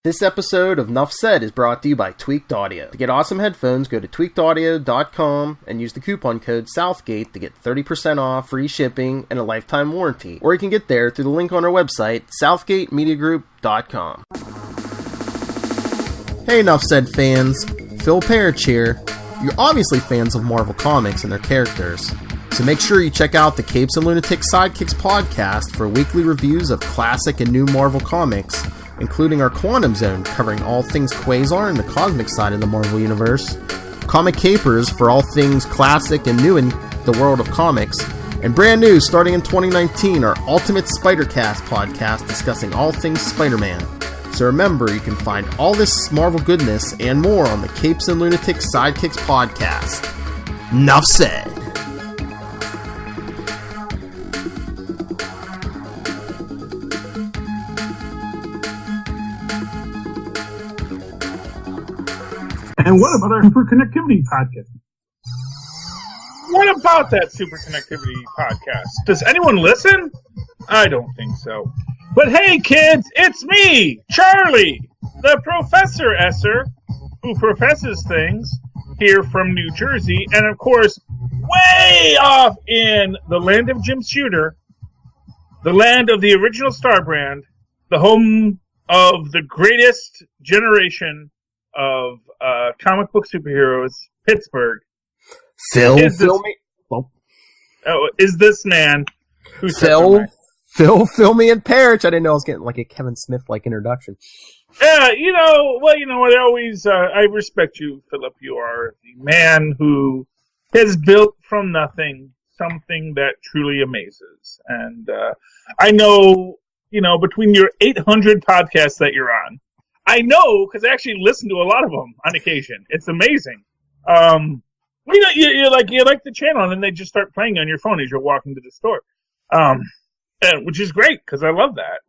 This episode of Nuff Said is brought to you by Tweaked Audio. To get awesome headphones, go to tweakedaudio.com and use the coupon code Southgate to get 30% off, free shipping, and a lifetime warranty. Or you can get there through the link on our website, southgatemediagroup.com. Hey Nuff Said fans, Phil Perich here. You're obviously fans of Marvel Comics and their characters, so make sure you check out the Capes and Lunatics Sidekicks podcast for weekly reviews of classic and new Marvel Comics, including our Quantum Zone covering all things Quasar and the cosmic side of the Marvel Universe, Comic Capers for all things classic and new in the world of comics, and brand new starting in 2019, our Ultimate Spider-Cast podcast discussing all things Spider-Man. So remember, you can find all this Marvel goodness and more on the Capes and Lunatics Sidekicks podcast. Nuff said. And what about our Superconnectivity podcast? What about that Superconnectivity podcast? Does anyone listen? I don't think so. But hey, kids, it's me, Charlie, the Professor Esser, who professes things here from New Jersey, and of course, way off in the land of Jim Shooter, the land of the original Star Brand, the home of the greatest generation of comic book superheroes, Pittsburgh. Phil me. Oh, is this man who Phil me and Perich. I didn't know I was getting like a Kevin Smith-like introduction. Yeah, you know what, I always, I respect you, Philip. You are the man who has built from nothing something that truly amazes. And I know, between your 800 podcasts that you're on, I know, because I actually listen to a lot of them on occasion. It's amazing. You like the channel, and they just start playing on your phone as you're walking to the store, which is great because I love that.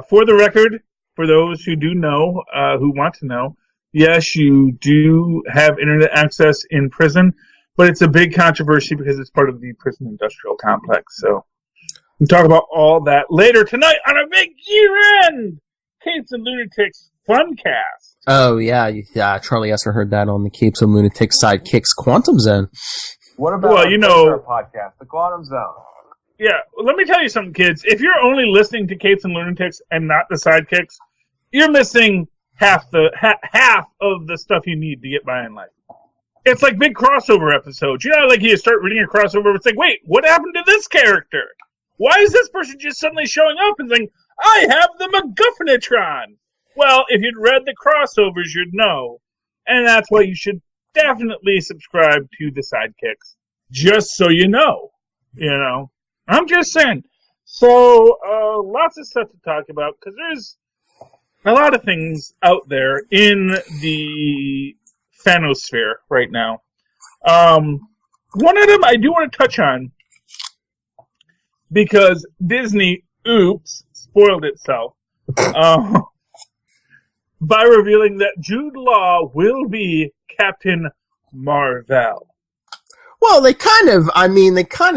For the record, for those who do know, who want to know, yes, you do have internet access in prison, but it's a big controversy because it's part of the prison industrial complex. So. We'll talk about all that later tonight on a big year-end Capes and Lunatics Funcast. Oh, yeah. Charlie Esser heard that on the Capes and Lunatics Sidekicks Quantum Zone. What about our podcast, the Quantum Zone? Yeah, let me tell you something, kids. If you're only listening to Capes and Lunatics and not the Sidekicks, you're missing half of the stuff you need to get by in life. It's like big crossover episodes. Like you start reading a crossover, it's like, wait, what happened to this character? Why is this person just suddenly showing up and saying, I have the MacGuffinatron? Well, if you'd read the crossovers, you'd know. And that's why you should definitely subscribe to the Sidekicks. Just so you know. I'm just saying. So, lots of stuff to talk about, because there's a lot of things out there in the Phanosphere right now. One of them I do want to touch on, because Disney, spoiled itself by revealing that Jude Law will be Captain Mar-Vell. Well, they kind of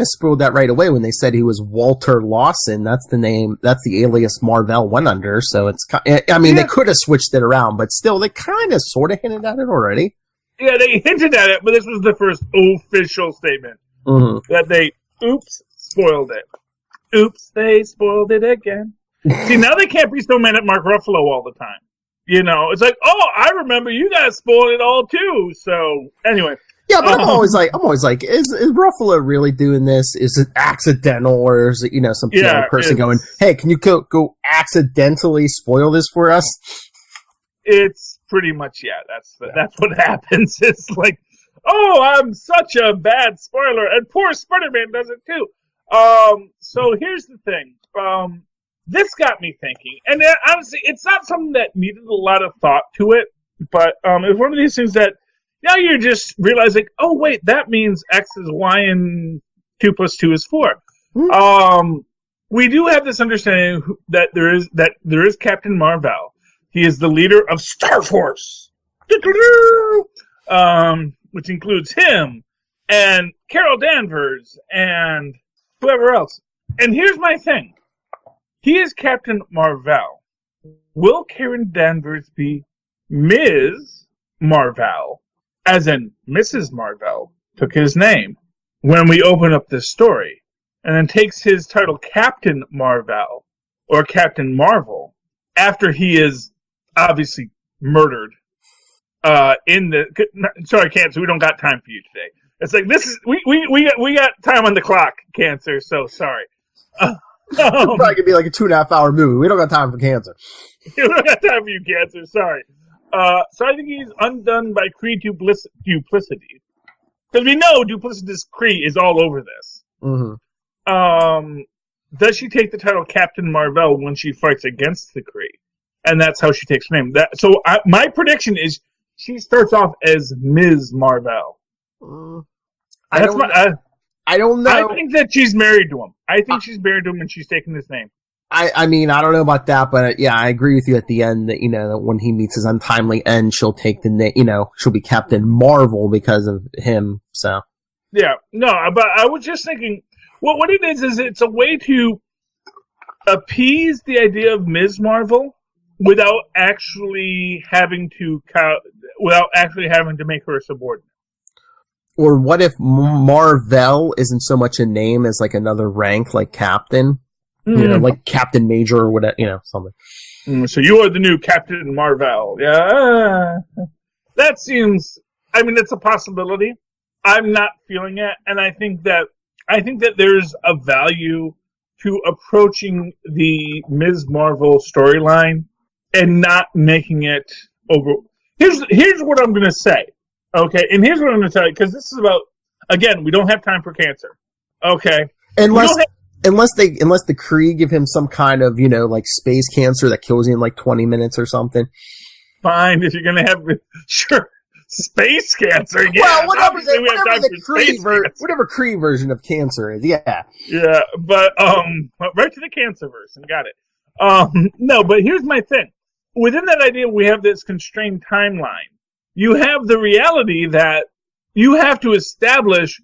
spoiled that right away when they said he was Walter Lawson. That's the name, that's the alias Mar-Vell went under, so it's, they could have switched it around, but still, they kind of sort of hinted at it already. Yeah, they hinted at it, but this was the first official statement. Mm-hmm. That they, spoiled it. Oops, they spoiled it again. See, now they can't be so mad at Mark Ruffalo all the time. It's like, oh, I remember you guys spoiled it all too. So, anyway. Yeah, but I'm always like, is Ruffalo really doing this? Is it accidental, or is it, some person going, hey, can you go accidentally spoil this for us? It's pretty much, that's what happens. It's like, oh, I'm such a bad spoiler, and poor Spider-Man does it too. So here's the thing. This got me thinking, and honestly, it's not something that needed a lot of thought to it, but it's one of these things that now you're just realizing, oh wait, that means X is Y and 2 + 2 is 4. Mm-hmm. We do have this understanding that there is Captain Mar-Vell. He is the leader of Star Force, which includes him and Carol Danvers and whoever else. And here's my thing. He is Captain Mar-Vell. Will Karen Danvers be Ms. Mar-Vell, as in Mrs. Mar-Vell took his name when we open up this story, and then takes his title Captain Mar-Vell or Captain Marvel after he is obviously murdered in the... Sorry, Cancer, we don't got time for you today. It's like, this is... We got time on the clock, Cancer, so sorry. It's probably going to be like a 2.5 hour movie. We don't got time for Cancer. We don't got time for you, Cancer, sorry. So I think he's undone by Kree duplicity. Because we know duplicitous Kree is all over this. Mm-hmm. Does she take the title Captain Mar-Vell when she fights against the Kree? And that's how she takes her name. My prediction is she starts off as Ms. Mar-Vell. I don't know. I think that she's married to him. I think she's married to him and she's taking his name. I mean, I don't know about that, but yeah, I agree with you at the end that, that when he meets his untimely end, she'll take the name, she'll be Captain Marvel because of him, so. Yeah, no, but I was just thinking, what it is it's a way to appease the idea of Ms. Marvel without actually having to make her a subordinate. Or what if Mar-Vell isn't so much a name as like another rank, like Captain? Like Captain Major or whatever, something. So you are the new Captain Mar-Vell. Yeah. That seems, it's a possibility. I'm not feeling it, and I think that there's a value to approaching the Ms. Marvel storyline and not making it over. Here's what I'm going to say. Okay, and here's what I'm going to tell you, because this is about, again, we don't have time for Cancer. Okay? Unless the Kree give him some kind of, like space cancer that kills you in like 20 minutes or something. Fine, if you're going to have, sure, space cancer, yeah. Well, whatever Kree version of cancer is, yeah. Yeah, but, right to the Cancerverse, and got it. No, but here's my thing. Within that idea, we have this constrained timeline. You have the reality that you have to establish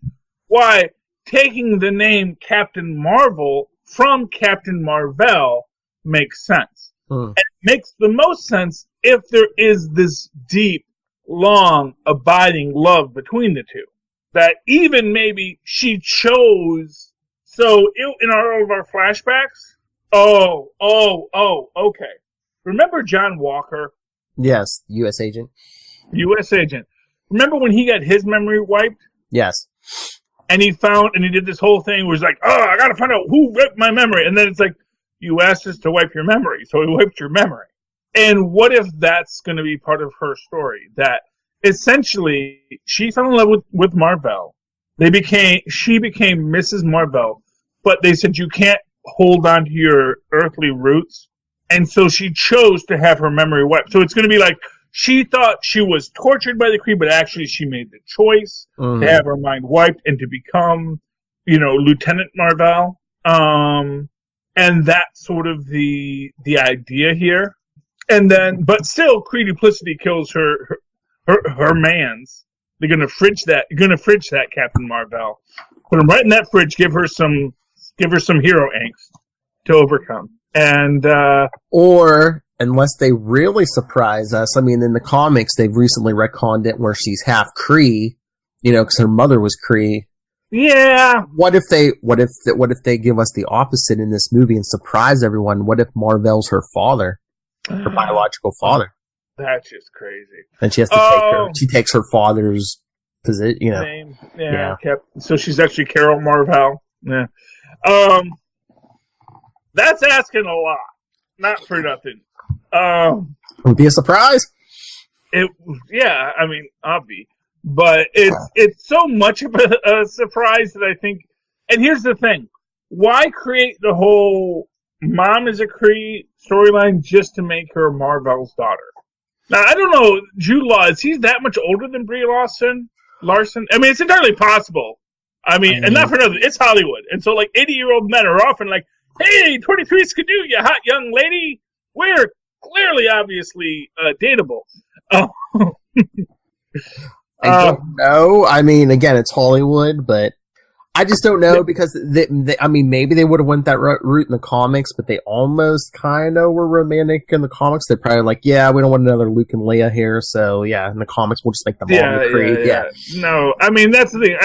why taking the name Captain Marvel from Captain Mar-Vell makes sense. And it makes the most sense if there is this deep, long, abiding love between the two. That even maybe she chose... So, in all of our flashbacks... okay. Remember John Walker? Yes, U.S. agent. U.S. agent. Remember when he got his memory wiped? Yes. And he did this whole thing where he's like, I gotta find out who wiped my memory. And then it's like, you asked us to wipe your memory, so he wiped your memory. And what if that's gonna be part of her story? That essentially, she fell in love with Mar-Vell. She became Mrs. Mar-Vell, but they said you can't hold on to your earthly roots. And so she chose to have her memory wiped. So it's gonna be like, she thought she was tortured by the Kree, but actually she made the choice to have her mind wiped and to become, Lieutenant Mar-Vell. And that's sort of the idea here. And then, but still, Kree duplicity kills her mans. They're gonna fridge that Captain Mar-Vell. Put him right in that fridge. Give her some hero angst to overcome. And or unless they really surprise us, in the comics they've recently retconned it where she's half Kree, because her mother was Kree. Yeah. What if they give us the opposite in this movie and surprise everyone? What if Mar-Vell's her father, her biological father? That's just crazy. And she has to she takes her father's position, name. Yeah. So she's actually Carol Mar-Vell. Yeah. That's asking a lot. Not for nothing. Would be a surprise. Obvi. But it's so much of a surprise that I think. And here's the thing: why create the whole mom is a Kree storyline just to make her Mar-Vell's daughter? Now I don't know, Jude Law, is he that much older than Brie Larson? It's entirely possible. And not for nothing, it's Hollywood, and so 80-year-old men are often like, "Hey, 23 skidoo, you hot young lady. We're clearly, obviously, dateable." I don't know. Again, it's Hollywood, but I just don't know because I mean, maybe they would have went that route in the comics, but they almost kind of were romantic in the comics. They're probably like, yeah, we don't want another Luke and Leia here, so yeah, in the comics we'll just make them all the Kree. Yeah. No, I mean that's the thing.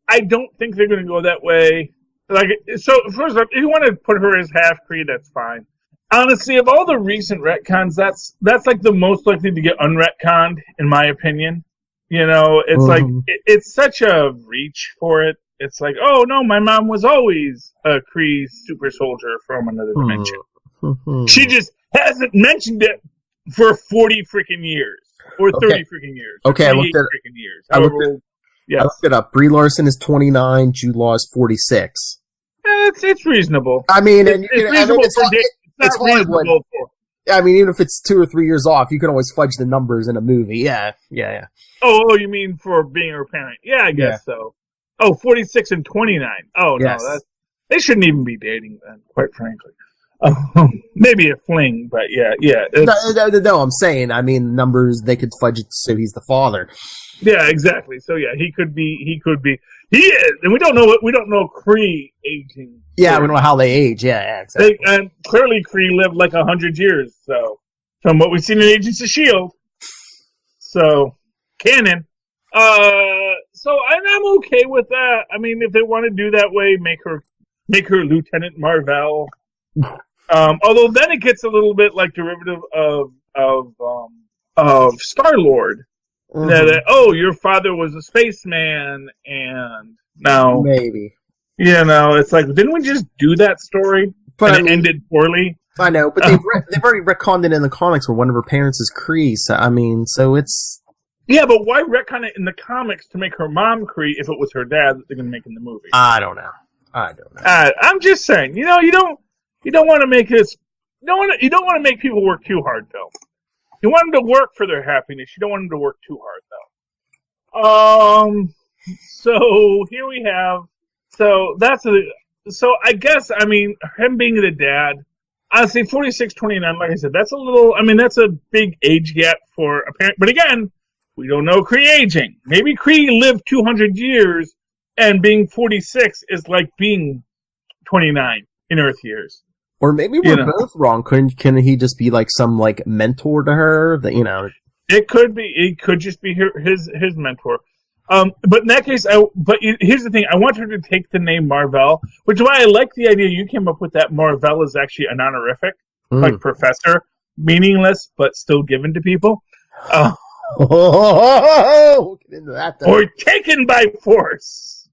I don't think they're going to go that way. Like, so first off, if you want to put her as half Kree, that's fine. Honestly, of all the recent retcons, that's like the most likely to get unretconned, in my opinion. You know, it's like it's such a reach for it. It's like, oh no, my mom was always a Kree super soldier from another dimension. She just hasn't mentioned it for 40 freaking years or 30 freaking years. Okay, I looked it up. Brie Larson is 29. Jude Law is 46. It's reasonable. I mean, it's reasonable. I mean, even if it's 2 or 3 years off, you can always fudge the numbers in a movie. Yeah. Oh, you mean for being her parent? Yeah, I guess so. Oh, 46 and 29. Oh, yes. No, they shouldn't even be dating then, quite frankly. Maybe a fling, but yeah. No, I'm saying, I mean, numbers, they could fudge it so he's the father. Yeah, exactly. So yeah, he could be. He is, and we don't know Kree aging. Yeah, we don't know how they age. Yeah, exactly. And clearly Kree lived like 100 years. So from what we've seen in Agents of S.H.I.E.L.D. So canon. So I'm okay with that. I mean, if they want to do that way, make her Lieutenant Mar-Vell. Although then it gets a little bit like derivative of Star-Lord. That your father was a spaceman, and now maybe. It's like, didn't we just do that story? But it ended poorly. I know, but they've already retconned it in the comics where one of her parents is Kree. So I mean, so it's but why retcon it in the comics to make her mom Kree if it was her dad that they're going to make in the movie? I don't know. I'm just saying, you don't want to make this. You don't want to make people work too hard, though. You want them to work for their happiness. You don't want them to work too hard, though. So here we have. So I guess, I mean, him being the dad, honestly, 46, 29, like I said, that's that's a big age gap for a parent. But again, we don't know Kree aging. Maybe Kree lived 200 years, and being 46 is like being 29 in Earth years. Or maybe we're both wrong. Can he just be like some like mentor to her? That it could be. It could just be his mentor. But in that case, here's the thing. I want her to take the name Mar-Vell, which is why I like the idea you came up with. That Mar-Vell is actually an honorific, like professor, meaningless but still given to people. We'll get into that though. Or taken by force.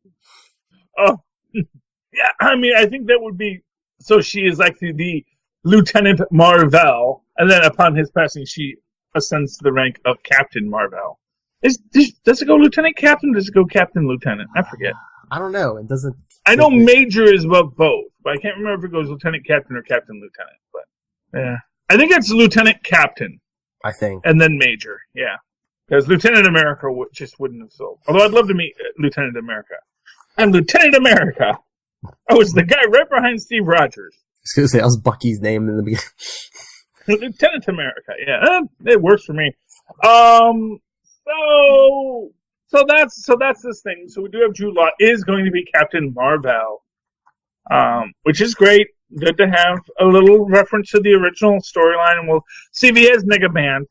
Yeah. I mean, I think that would be. So she is like the Lieutenant Mar-Vell, and then upon his passing, she ascends to the rank of Captain Mar-Vell. Does it go Lieutenant Captain, or does it go Captain Lieutenant? I forget. I don't know. It doesn't. I know Major is above both, but I can't remember if it goes Lieutenant Captain or Captain Lieutenant. But yeah, I think it's Lieutenant Captain. I think, and then Major. Yeah, because Lieutenant America just wouldn't have sold. Although I'd love to meet Lieutenant America. I'm Lieutenant America. I was the guy right behind Steve Rogers. I was going to say, that was Bucky's name in the beginning. Lieutenant America, yeah. It works for me. So that's this thing. So we do have Jude Law is going to be Captain Mar-Vell, which is great. Good to have a little reference to the original storyline, and we'll see if he has Negaband.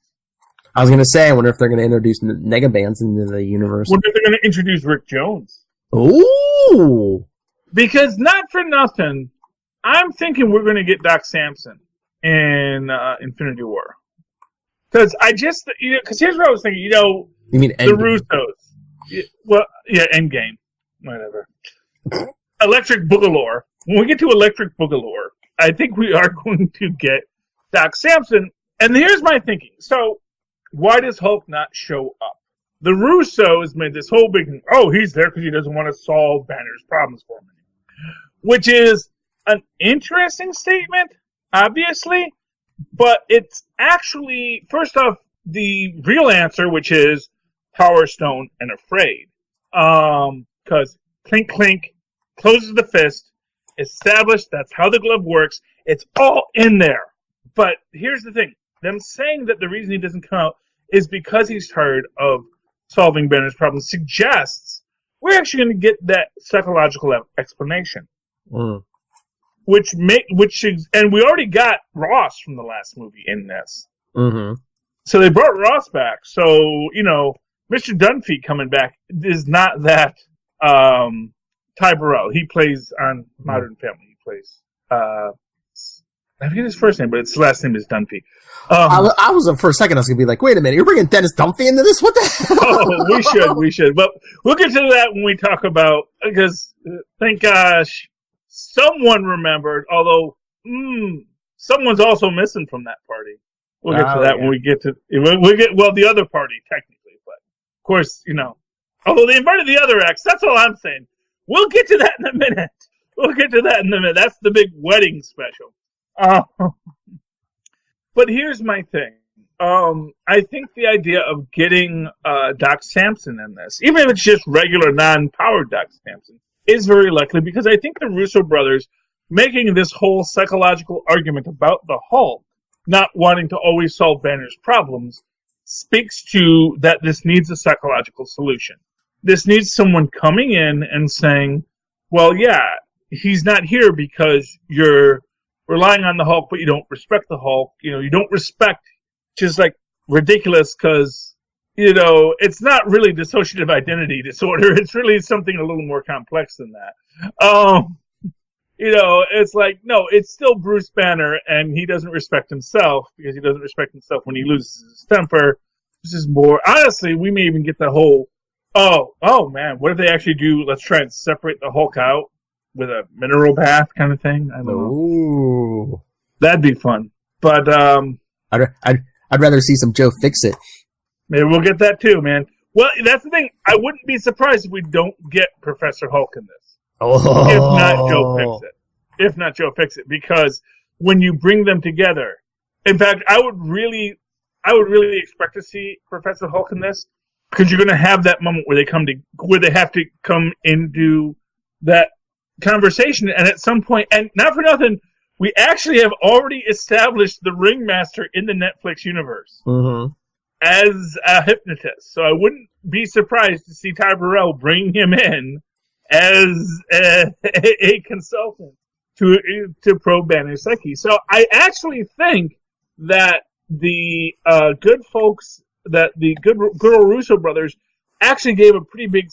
I was going to say, I wonder if they're going to introduce Negabands into the universe. I wonder if they're going to introduce Rick Jones. Ooh! Because not for nothing, I'm thinking we're going to get Doc Samson in Infinity War. Because because here's what I was thinking, You mean the Russos. Endgame. Whatever. Electric Boogalore. When we get to Electric Boogalore, I think we are going to get Doc Samson. And here's my thinking. So, why does Hulk not show up? The Russos made this whole big thing. Oh, he's there because he doesn't want to solve Banner's problems for him. Which is an interesting statement, obviously, but it's actually, first off, the real answer, which is Power Stone and Afraid. Because clink, clink, closes the fist, established, that's how the glove works, it's all in there. But here's the thing, them saying that the reason he doesn't come out is because he's tired of solving Banner's problems, suggests we're actually going to get that psychological explanation. Mm. And we already got Ross from the last movie in this. Mm-hmm. So they brought Ross back. So, Mr. Dunphy coming back is not that Ty Burrell. He plays on Modern Family. He plays, I forget his first name, but his last name is Dunphy. I was, for a second, I was going to be like, wait a minute, you're bringing Dennis Dunphy into this? What the hell? We should. But we'll get to that when we talk about, because thank gosh, someone remembered, although someone's also missing from that party. We'll get to that when we get to, the other party, technically. But, of course, although they invited the other ex, that's all I'm saying. We'll get to that in a minute. That's the big wedding special. But here's my thing. I think the idea of getting Doc Samson in this, even if it's just regular non-powered Doc Samson, is very likely because I think the Russo brothers making this whole psychological argument about the Hulk not wanting to always solve Banner's problems speaks to that this needs a psychological solution. This needs someone coming in and saying, well, yeah, he's not here because you're relying on the Hulk, but you don't respect the Hulk. You don't respect, just like ridiculous because, it's not really dissociative identity disorder. It's really something a little more complex than that. It's like, no, it's still Bruce Banner, and he doesn't respect himself because he doesn't respect himself when he loses his temper. This is more, honestly, we may even get the whole, oh man, what if they actually do, let's try and separate the Hulk out with a mineral bath kind of thing? I don't know. Ooh. That'd be fun. But, I'd rather see some Joe Fix-It. Maybe we'll get that too, man. Well, that's the thing. I wouldn't be surprised if we don't get Professor Hulk in this. Oh. If not Joe Fix-It, because when you bring them together, in fact, I would really expect to see Professor Hulk in this, because you're going to have that moment where they have to come into that conversation, and at some point, and not for nothing, we actually have already established the Ringmaster in the Netflix universe as a hypnotist. So I wouldn't be surprised to see Ty Burrell bring him in as a consultant to probe Banner's psyche. So I actually think that the good folks, that the good old Russo brothers actually gave a pretty big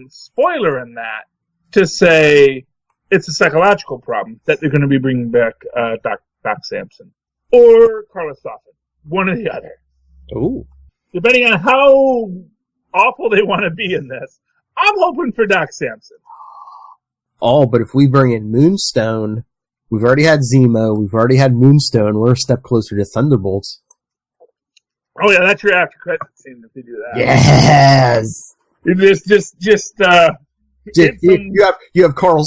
spoiler in that to say it's a psychological problem that they're going to be bringing back Doc Samson or Carla Soffin, one or the other. Ooh. Depending on how awful they want to be in this. I'm hoping for Doc Samson. Oh, but if we bring in Moonstone, we've already had Zemo, we've already had Moonstone, we're a step closer to Thunderbolts. Oh yeah, that's your after credit scene if you do that. Yes! You have Carla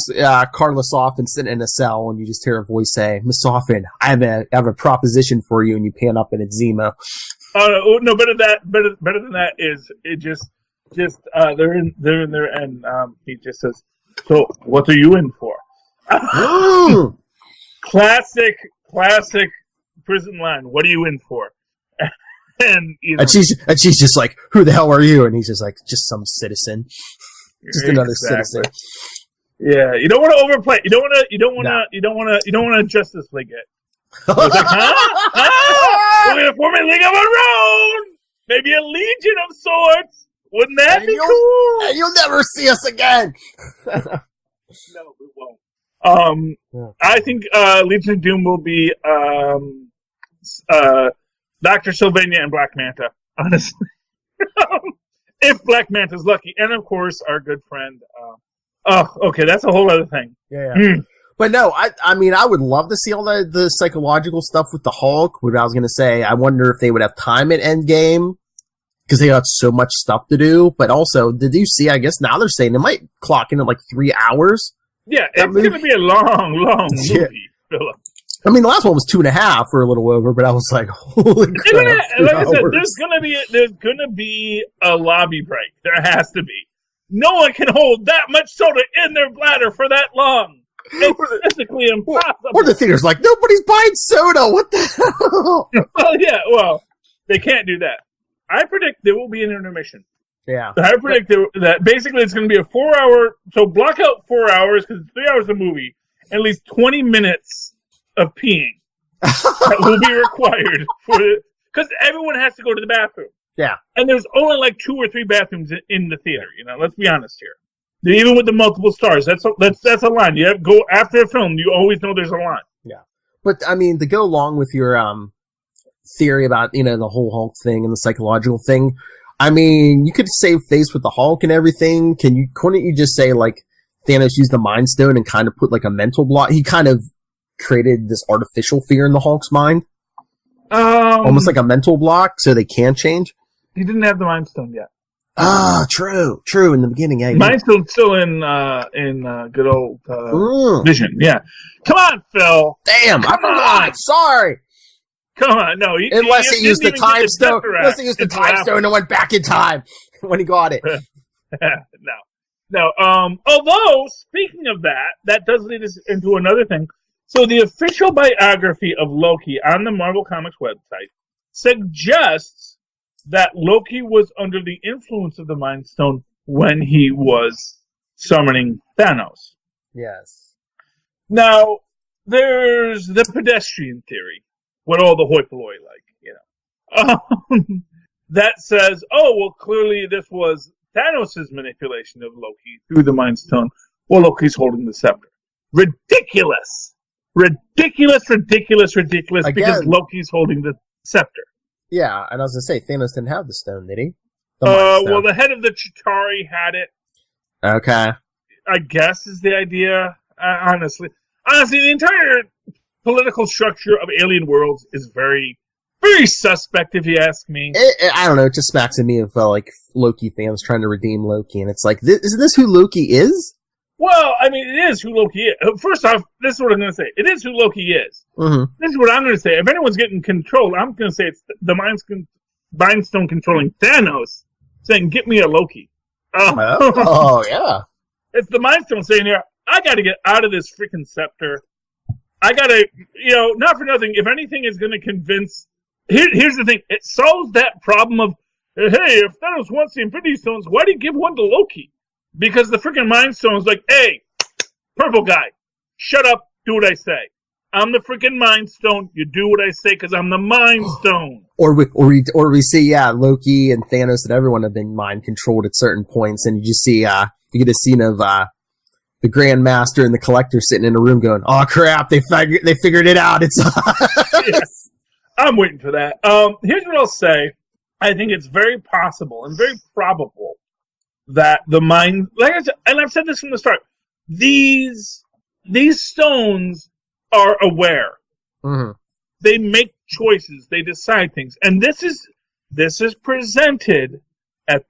Soffin sitting in a cell, and you just hear a voice say, "Miss Soffin, I have a proposition for you," and you pan up and it's Zemo. Oh no! Better than that is it just they're in there and he just says, "So what are you in for?" Classic prison line. What are you in for? And she's just like, "Who the hell are you?" And he's just like, "Just some citizen." Just another citizen. Yeah, you don't want to overplay. You don't want to Justice League it. Like, huh? We're gonna form a league of our own. Maybe a legion of sorts. Wouldn't that be cool? And you'll never see us again. No, we won't. I think Legion of Doom will be Dr. Sylvania and Black Manta. Honestly. If Black Manta's lucky, and of course our good friend. Okay, that's a whole other thing. Yeah. But no, I mean, I would love to see all the psychological stuff with the Hulk. What I was going to say, I wonder if they would have time at Endgame because they got so much stuff to do. But also, did you see? I guess now they're saying it might clock in at like 3 hours. Yeah, it's going to be a long movie, Philip. I mean, the last one was 2.5 or a little over, but I was like, holy crap. Like I said, there's gonna be a lobby break. There has to be. No one can hold that much soda in their bladder for that long. It's physically impossible. Or the theater's like, nobody's buying soda. What the hell? Well, they can't do that. I predict there will be an intermission. Yeah. I predict that basically it's going to be a 4-hour. So block out 4 hours because it's 3 hours of movie. At least 20 minutes of peeing that will be required because everyone has to go to the bathroom. Yeah. And there's only like 2 or 3 bathrooms in the theater. Let's be honest here. Even with the multiple stars, that's a line. You have to go after a film. You always know there's a line. Yeah. But I mean, to go along with your theory about the whole Hulk thing and the psychological thing, I mean, you could save face with the Hulk and everything. Couldn't you just say like Thanos used the Mind Stone and kind of put like a mental block? He kind of created this artificial fear in the Hulk's mind, almost like a mental block, so they can't change. He didn't have the Mind Stone yet. Ah, true. In the beginning, yeah. Mind Stone's still in good old Vision. Yeah. Come on, Phil. Damn, I forgot. Sorry. Come on, no. Unless he used the Time Stone. Unless he used the Time Stone and went back in time when he got it. No. Although, speaking of that does lead us into another thing. So the official biography of Loki on the Marvel Comics website suggests that Loki was under the influence of the Mind Stone when he was summoning Thanos. Yes. Now, there's the pedestrian theory, what all the hoi polloi that says, clearly this was Thanos' manipulation of Loki through the Mind Stone while Loki's holding the scepter. Ridiculous, Again, because Loki's holding the scepter. Yeah, and I was going to say, Thanos didn't have the stone, did he? The head of the Chitauri had it. Okay. I guess is the idea. Honestly, the entire political structure of Alien Worlds is very, very suspect, if you ask me. I don't know. It just smacks of me of like Loki fans trying to redeem Loki, and it's like, isn't this who Loki is? Well, I mean, it is who Loki is. First off, this is what I'm going to say. It is who Loki is. Mm-hmm. This is what I'm going to say. If anyone's getting controlled, I'm going to say it's the Mind Stone controlling Thanos saying, "Get me a Loki." Oh, yeah. It's the Mind Stone saying, "Here, I got to get out of this freaking scepter. I got to, not for nothing. If anything is going to convince, here's the thing. It solves that problem of, hey, if Thanos wants the Infinity Stones, why do you give one to Loki? Because the freaking Mind Stone is like, hey, purple guy, shut up, do what I say. I'm the freaking Mind Stone. You do what I say because I'm the Mind Stone." Or we see, Loki and Thanos and everyone have been mind controlled at certain points, and you just see, you get a scene of the Grand Master and the Collector sitting in a room going, "Oh crap, they figured it out." It's yes. I'm waiting for that. Here's what I'll say. I think it's very possible and very probable that the mind, like I said, and I've said this from the start, these stones are aware. Mm-hmm. They make choices. They decide things, and this is presented at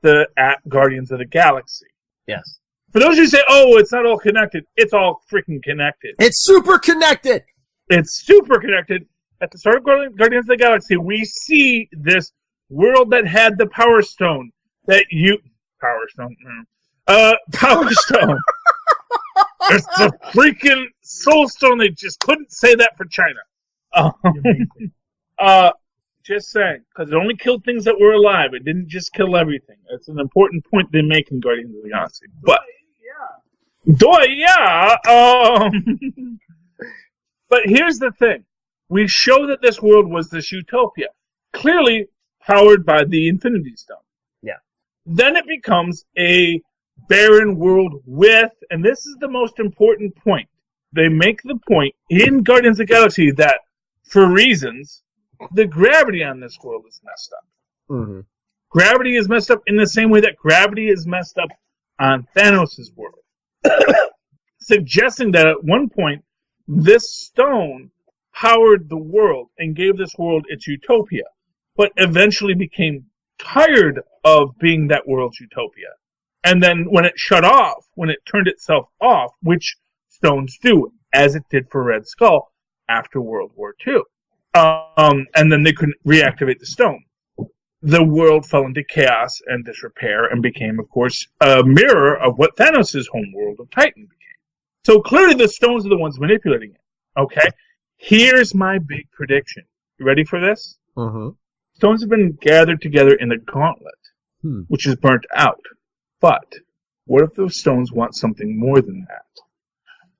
Guardians of the Galaxy. Yes. For those who say, "Oh, it's not all connected," it's all freaking connected. It's super connected. It's super connected. At the start of Guardians of the Galaxy, we see this world that had the Power Stone Power Stone. It's the freaking Soul Stone. They just couldn't say that for China. Just saying, because it only killed things that were alive. It didn't just kill everything. It's an important point they make in Guardians of the Galaxy. But but here's the thing: we show that this world was this utopia, clearly powered by the Infinity Stone. Yeah. Then it becomes a barren world with, and this is the most important point, they make the point in Guardians of the Galaxy that, for reasons, the gravity on this world is messed up. Mm-hmm. Gravity is messed up in the same way that gravity is messed up on Thanos' world. Suggesting that at one point, this stone powered the world and gave this world its utopia, but eventually became tired of being that world's utopia. And then when it shut off, when it turned itself off, which stones do, as it did for Red Skull after World War II, and then they couldn't reactivate the stone, the world fell into chaos and disrepair and became, of course, a mirror of what Thanos' home world of Titan became. So clearly the stones are the ones manipulating it. Okay? Here's my big prediction. You ready for this? Mm-hmm. Stones have been gathered together in the gauntlet. which is burnt out. But what if those stones want something more than that?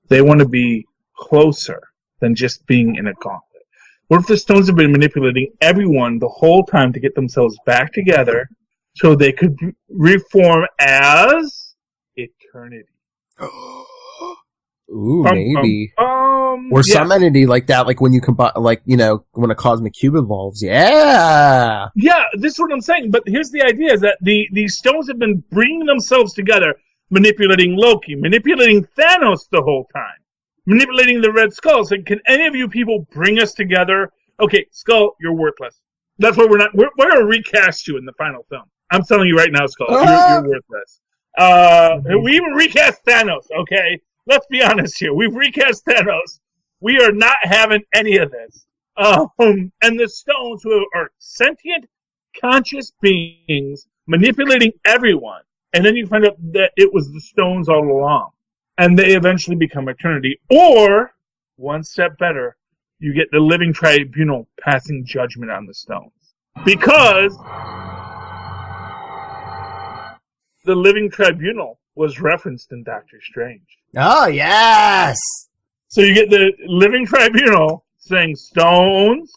They want to be closer than just being in a gauntlet. What if the stones have been manipulating everyone the whole time to get themselves back together so they could reform as eternity? Ooh, maybe. Or some entity like that, like when you combine, like, you know, when a cosmic cube evolves. Yeah! Yeah, this is what I'm saying. But here's the idea, is that these stones have been bringing themselves together, manipulating Loki, manipulating Thanos the whole time, manipulating the Red Skull. So can any of you people bring us together? Okay, Skull, you're worthless. That's why we're going to recast you in the final film. I'm telling you right now, Skull, you're worthless. We even recast Thanos, okay? Let's be honest here. We've recast Thanos. We are not having any of this. And the stones, who are sentient, conscious beings, manipulating everyone. And then you find out that it was the stones all along. And they eventually become eternity. Or, one step better, you get the living tribunal passing judgment on the stones. Because the living tribunal was referenced in Doctor Strange. Oh, yes! So you get the living tribunal saying, stones,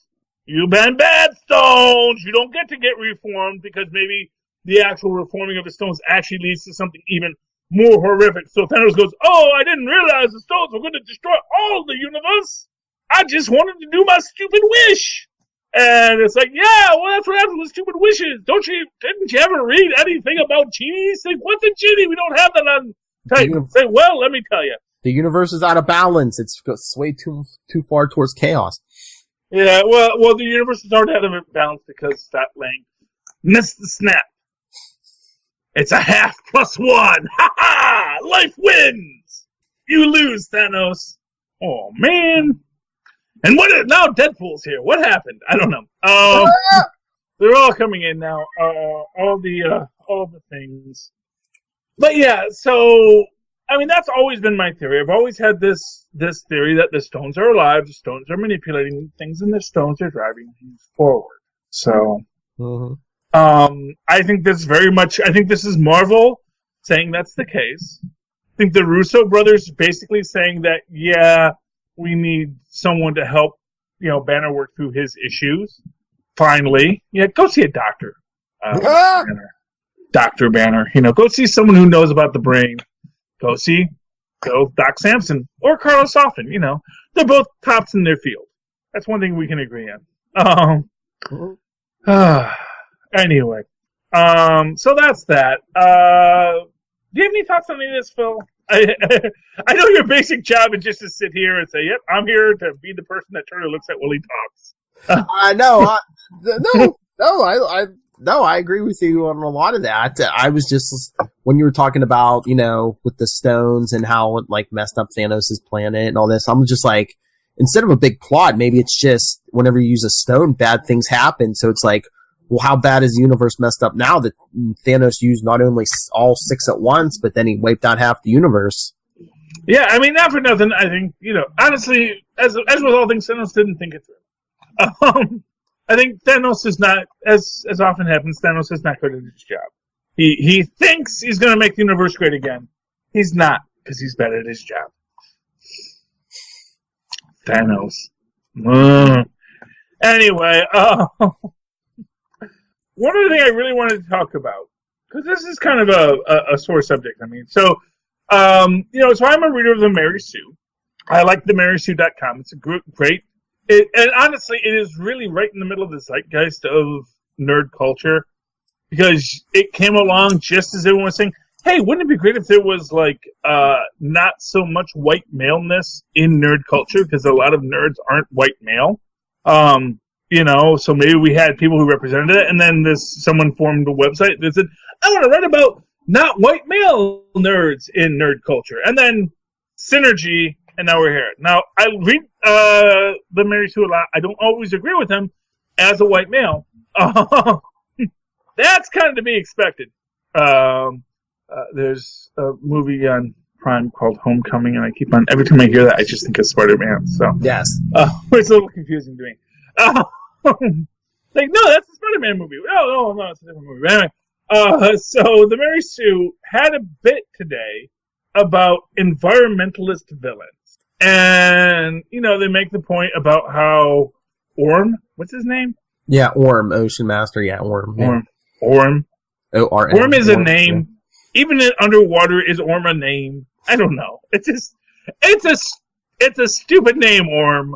you've been bad, stones. You don't get to get reformed because maybe the actual reforming of the stones actually leads to something even more horrific. So Thanos goes, oh, I didn't realize the stones were going to destroy all the universe. I just wanted to do my stupid wish. And it's like, yeah, well, that's what happens with stupid wishes. Didn't you ever read anything about genies? Say, what's a genie? We don't have that on Titan. Say, well, let me tell you. The universe is out of balance. It's swayed too far towards chaos. Yeah, well, the universe is already out of balance because that lane missed the snap. It's a half plus one. Ha ha! Life wins. You lose, Thanos. Oh man. And now Deadpool's here. What happened? I don't know. They're all coming in now. All the things. But yeah, so I mean that's always been my theory. I've always had this theory that the stones are alive, the stones are manipulating things, and the stones are driving things forward. So I think this is Mar-Vell saying that's the case. I think the Russo brothers basically saying that, yeah, we need someone to help, Banner work through his issues. Finally. Yeah, go see a doctor. Banner. Dr. Banner. Go see someone who knows about the brain. Go Doc Samson or Carlos Hoffman. They're both tops in their field. That's one thing we can agree on. Anyway. So that's that. Do you have any thoughts on any of this, Phil? I know your basic job is just to sit here and say, yep, I'm here to be the person that Turner looks at while he talks. I agree with you on a lot of that. I was just, when you were talking about, with the stones and how it, messed up Thanos' planet and all this, I'm just like, instead of a big plot, maybe it's just, whenever you use a stone, bad things happen. So it's like, well, how bad is the universe messed up now that Thanos used not only all 6 at once, but then he wiped out half the universe? Yeah, I mean, not for nothing. I think, honestly, as with all things, Thanos didn't think it through. I think Thanos is not, as often happens, Thanos is not good at his job. He thinks he's going to make the universe great again. He's not, because he's bad at his job. Thanos. Anyway, one other thing I really wanted to talk about, because this is kind of a sore subject. I mean, so I'm a reader of the Mary Sue. I like the marysue.com. It's a great, and honestly, it is really right in the middle of the zeitgeist of nerd culture, because it came along just as everyone was saying, hey, wouldn't it be great if there was, not so much white maleness in nerd culture, because a lot of nerds aren't white male. So maybe we had people who represented it, and then someone formed a website that said, I want to write about not white male nerds in nerd culture. And then synergy, and now we're here. Now, I read the Mary Sue a lot. I don't always agree with him as a white male. That's kind of to be expected. There's a movie on Prime called Homecoming, and every time I hear that, I just think of Spider-Man. So yes. It's a little confusing to me. No, that's the Spider-Man movie. No, it's a different movie. Anyway, So the Mary Sue had a bit today about environmentalist villains. And, they make the point about how Orm, what's his name? Yeah, Orm, Ocean Master, yeah, Orm. Yeah. Orm. O-R-M. Orm is a name. Yeah. Even in underwater, is Orm a name? I don't know. It's a stupid name, Orm.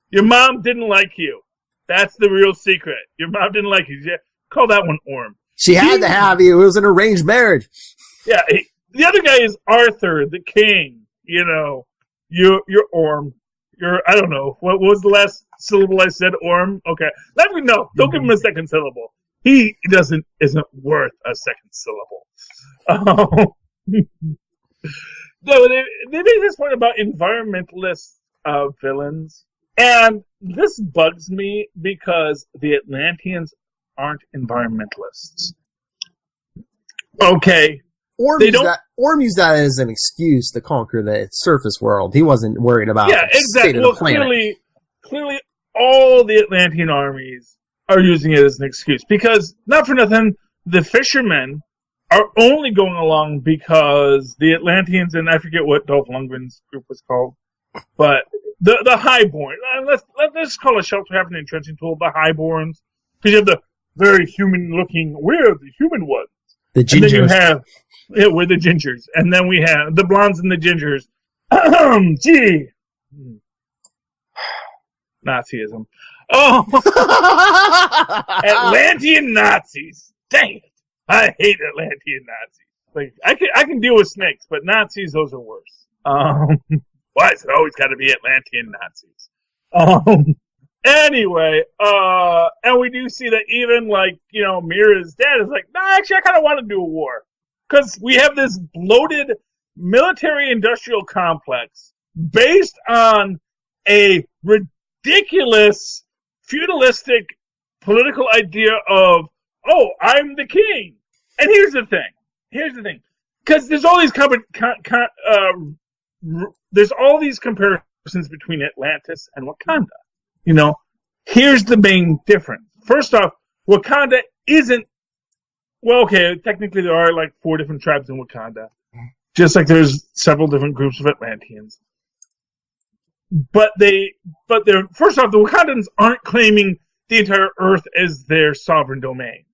Your mom didn't like you. That's the real secret. Your mom didn't like you. Yeah, call that one Orm. She had to have you. It was an arranged marriage. Yeah, the other guy is Arthur, the king. You're Orm. I don't know. What was the last syllable I said? Orm? Okay. Let me know. Don't give him a second syllable. He isn't worth a second syllable. No, they make this point about environmentalist villains. And this bugs me because the Atlanteans aren't environmentalists. Okay. Orm used that as an excuse to conquer the surface world. He wasn't worried about the state of the planet. Clearly all the Atlantean armies are using it as an excuse. Because, not for nothing, the fishermen are only going along because the Atlanteans, and I forget what Dolph Lundgren's group was called, but the Highborn. Let's call a shelter having an entrenching tool, the Highborns. Because you have the very human-looking, we're the human ones. The gingers. And then you have, we're the gingers. And then we have the blondes and the gingers. Gee. Nazism. Oh. Atlantean Nazis. Dang it. I hate Atlantean Nazis. Like, I can deal with snakes, but Nazis, those are worse. Why is it always got to be Atlantean Nazis? Anyway, and we do see that even, Mira's dad is like, actually, I kind of want to do a war. Because we have this bloated military-industrial complex based on a ridiculous, feudalistic political idea of, I'm the king. And here's the thing. Because there's all these there's all these comparisons between Atlantis and Wakanda. Here's the main difference. First off, Wakanda isn't, technically there are 4 different tribes in Wakanda. Just like there's several different groups of Atlanteans. But first off, the Wakandans aren't claiming the entire Earth as their sovereign domain.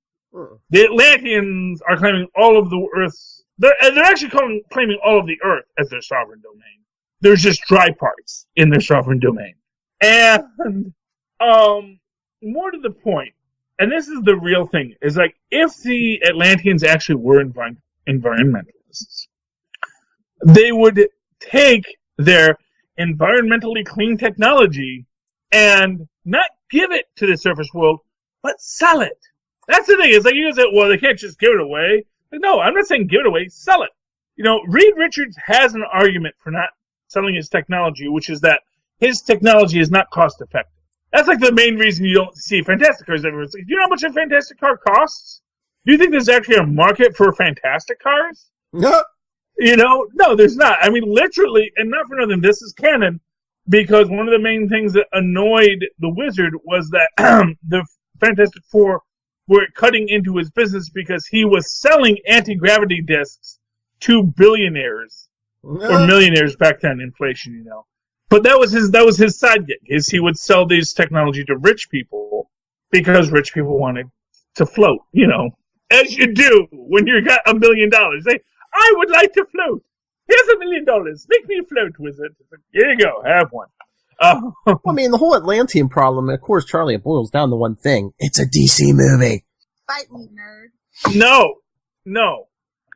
The Atlanteans are claiming all of the Earth's, they're actually claiming all of the Earth as their sovereign domain. There's just dry parts in their sovereign domain. And, more to the point, and this is the real thing, is if the Atlanteans actually were environmentalists, they would take their environmentally clean technology and not give it to the surface world, but sell it. That's the thing, is you say, they can't just give it away. No, I'm not saying give it away, sell it. Reed Richards has an argument for not selling his technology, which is that his technology is not cost effective. That's the main reason you don't see Fantastic cars everywhere. Do you know how much a Fantastic car costs? Do you think there's actually a market for Fantastic cars? No. No, there's not. I mean, literally, and not for nothing, this is canon, because one of the main things that annoyed the Wizard was that the Fantastic Four were cutting into his business because he was selling anti-gravity discs to billionaires or millionaires back then, inflation, But that was his side gig, is he would sell these technology to rich people because rich people wanted to float, as you do when you got $1 million. Say, I would like to float. Here's $1 million. Make me float, Wizard. Here you go. Have one. The whole Atlantean problem, of course, Charlie, it boils down to one thing. It's a DC movie. Fight me, nerd. No.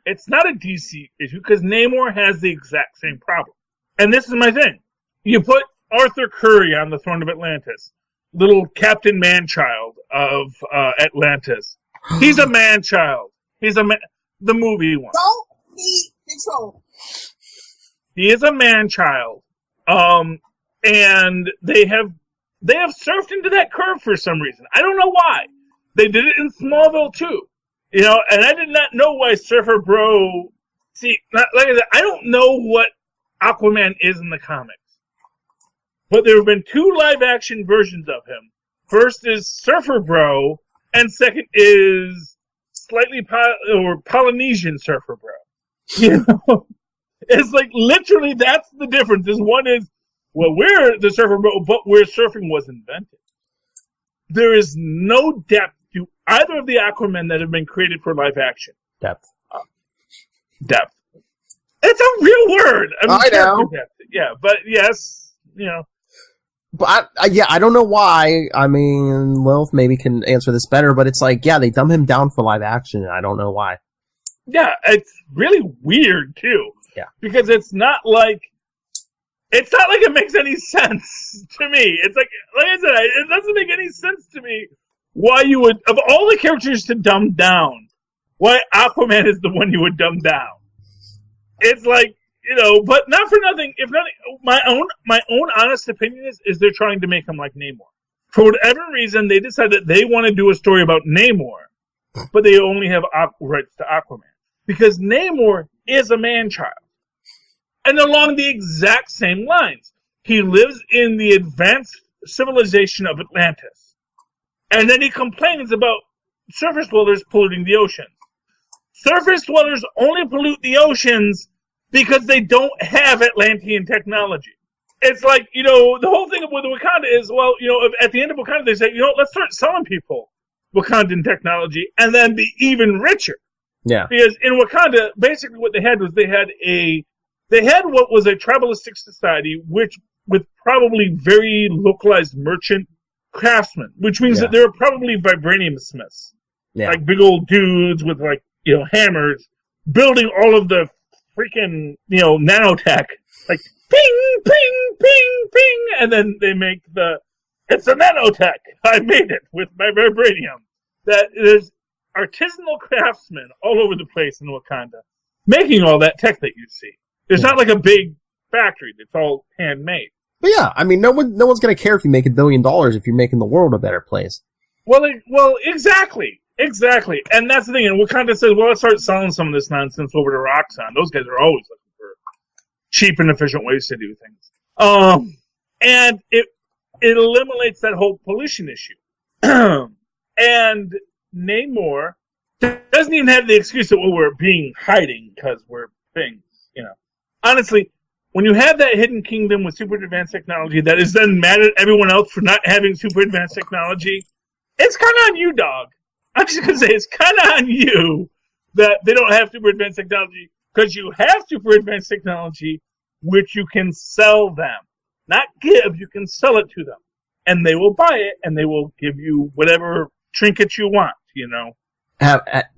It's not a DC issue, because Namor has the exact same problem. And this is my thing. You put Arthur Curry on the throne of Atlantis, little Captain Man-Child of Atlantis. He's a man-child. He's the movie one. Don't need control. He is a man-child. And they have surfed into that curve for some reason. I don't know why. They did it in Smallville too. And I did not know why Surfer Bro. See, like I said, I don't know what Aquaman is in the comics. But there have been 2 live-action versions of him. First is Surfer Bro, and second is slightly Polynesian surfer bro. You know, it's like literally that's the difference. Is one is we're the surfer bro, but where surfing was invented. There is no depth to either of the Aquaman that have been created for live action. Depth. It's a real word. I know. Depth. Yeah, but yes, you know. But I don't know why. I mean, Lilith maybe can answer this better, but it's like, yeah, they dumb him down for live action, and I don't know why. Yeah, it's really weird too. Yeah, because it's not like it makes any sense to me. It's like I said, it doesn't make any sense to me why you would, of all the characters to dumb down, why Aquaman is the one you would dumb down. It's like, you know, but not for nothing. If nothing, my own honest opinion is they're trying to make him like Namor. For whatever reason, they decided they want to do a story about Namor, but they only have rights to Aquaman because Namor is a man-child, and along the exact same lines, he lives in the advanced civilization of Atlantis, and then he complains about surface dwellers polluting the oceans. Surface dwellers only pollute the oceans because they don't have Atlantean technology. It's like, you know, the whole thing with Wakanda is, well, you know, at the end of Wakanda, they say, you know, let's start selling people Wakandan technology and then be even richer. Yeah. Because in Wakanda, basically what they had was they had what was a tribalistic society, which with probably very localized merchant craftsmen, which means that they were probably vibranium smiths. Yeah. Like big old dudes with like, you know, hammers, building all of the freaking, you know, nanotech, like ping, ping, ping, ping, and then they make it's a nanotech. I made it with my vibranium. That there's artisanal craftsmen all over the place in Wakanda, making all that tech that you see. It's not like a big factory. It's all handmade. But yeah, I mean, no one's gonna care if you make $1 billion if you're making the world a better place. Well, exactly. Exactly. And that's the thing. And Wakanda says, well, let's start selling some of this nonsense over to Roxxon. Those guys are always looking for cheap and efficient ways to do things. And it eliminates that whole pollution issue. And Namor doesn't even have the excuse that, well, we're being hiding because we're things, you know. Honestly, when you have that hidden kingdom with super advanced technology that is then mad at everyone else for not having super advanced technology, it's kind of on you, dog. I'm just going to say it's kind of on you that they don't have super advanced technology because you have super advanced technology which you can sell them. Not give, you can sell it to them. And they will buy it and they will give you whatever trinket you want, you know.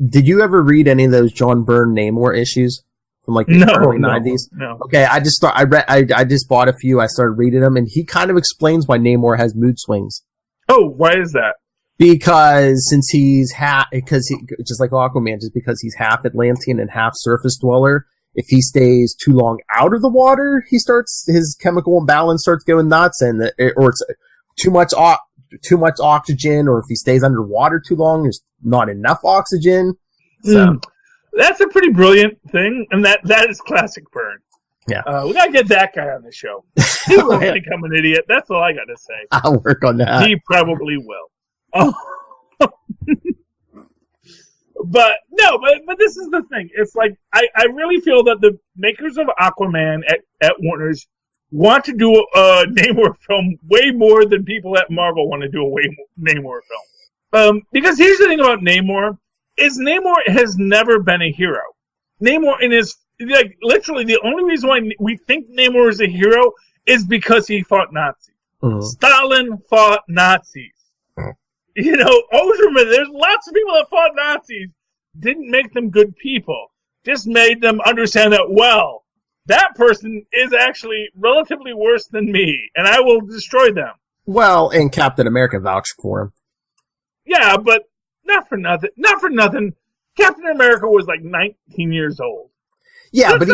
Did you ever read any of those John Byrne Namor issues from like the early 90s? No. Okay, I just bought a few, I started reading them, and he kind of explains why Namor has mood swings. Oh, why is that? Because since he's just like Aquaman, just because he's half Atlantean and half surface dweller, if he stays too long out of the water, his chemical imbalance starts going nuts, or it's too much oxygen, or if he stays underwater too long, there's not enough oxygen. So that's a pretty brilliant thing, and that is classic Byrne. Yeah, we gotta get that guy on the show. He will become an idiot. That's all I gotta say. I'll work on that. He probably will. Oh. But this is the thing. It's like I really feel that the makers of Aquaman at Warner's want to do a Namor film way more than people at Mar-Vell want to do a Namor film. Because here's the thing about Namor is Namor has never been a hero. Namor like literally the only reason why we think Namor is a hero is because he fought Nazis. Mm-hmm. Stalin fought Nazis. You know, Osterman, there's lots of people that fought Nazis, didn't make them good people, just made them understand that, well, that person is actually relatively worse than me, and I will destroy them. Well, and Captain America vouched for him. Yeah, but not for nothing. Not for nothing. Captain America was like 19 years old. Yeah, but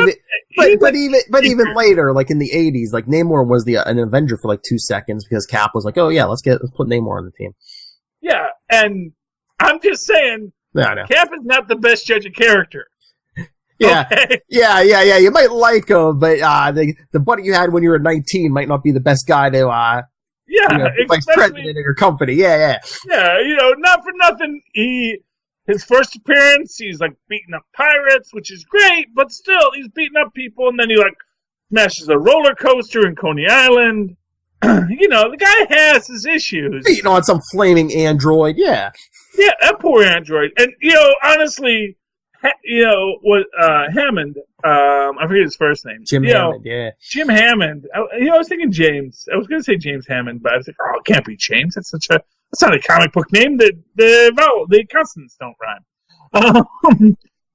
even later, like in the 80s, like Namor was an Avenger for like 2 seconds because Cap was like, oh yeah, let's put Namor on the team. Yeah, and I'm just saying, Cap is not the best judge of character. Yeah, okay? yeah. You might like him, but the buddy you had when you were 19 might not be the best guy to be vice president of your company. Yeah. Yeah, you know, not for nothing. his first appearance, he's like beating up pirates, which is great, but still, he's beating up people, and then he like smashes a roller coaster in Coney Island. You know, the guy has his issues. Beating on some flaming android, yeah. Yeah, that poor android. And, you know, honestly, what Hammond, I forget his first name. Jim Hammond, yeah. Jim Hammond. I was thinking James. I was going to say James Hammond, but I was like, oh, it can't be James. That's not a comic book name. The consonants don't rhyme.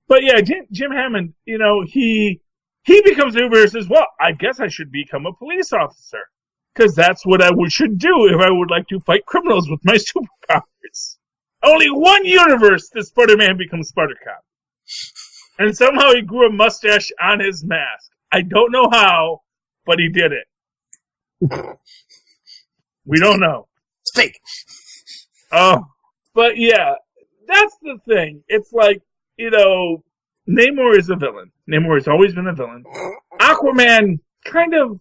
But yeah, Jim Hammond, you know, he becomes Uber and says, well, I guess I should become a police officer. Because that's what I should do if I would like to fight criminals with my superpowers. Only one universe does Spider-Man become Spider-Cop. And somehow he grew a mustache on his mask. I don't know how, but he did it. We don't know. It's fake. Oh, but yeah, that's the thing. It's like, you know, Namor is a villain. Namor has always been a villain. Aquaman kind of...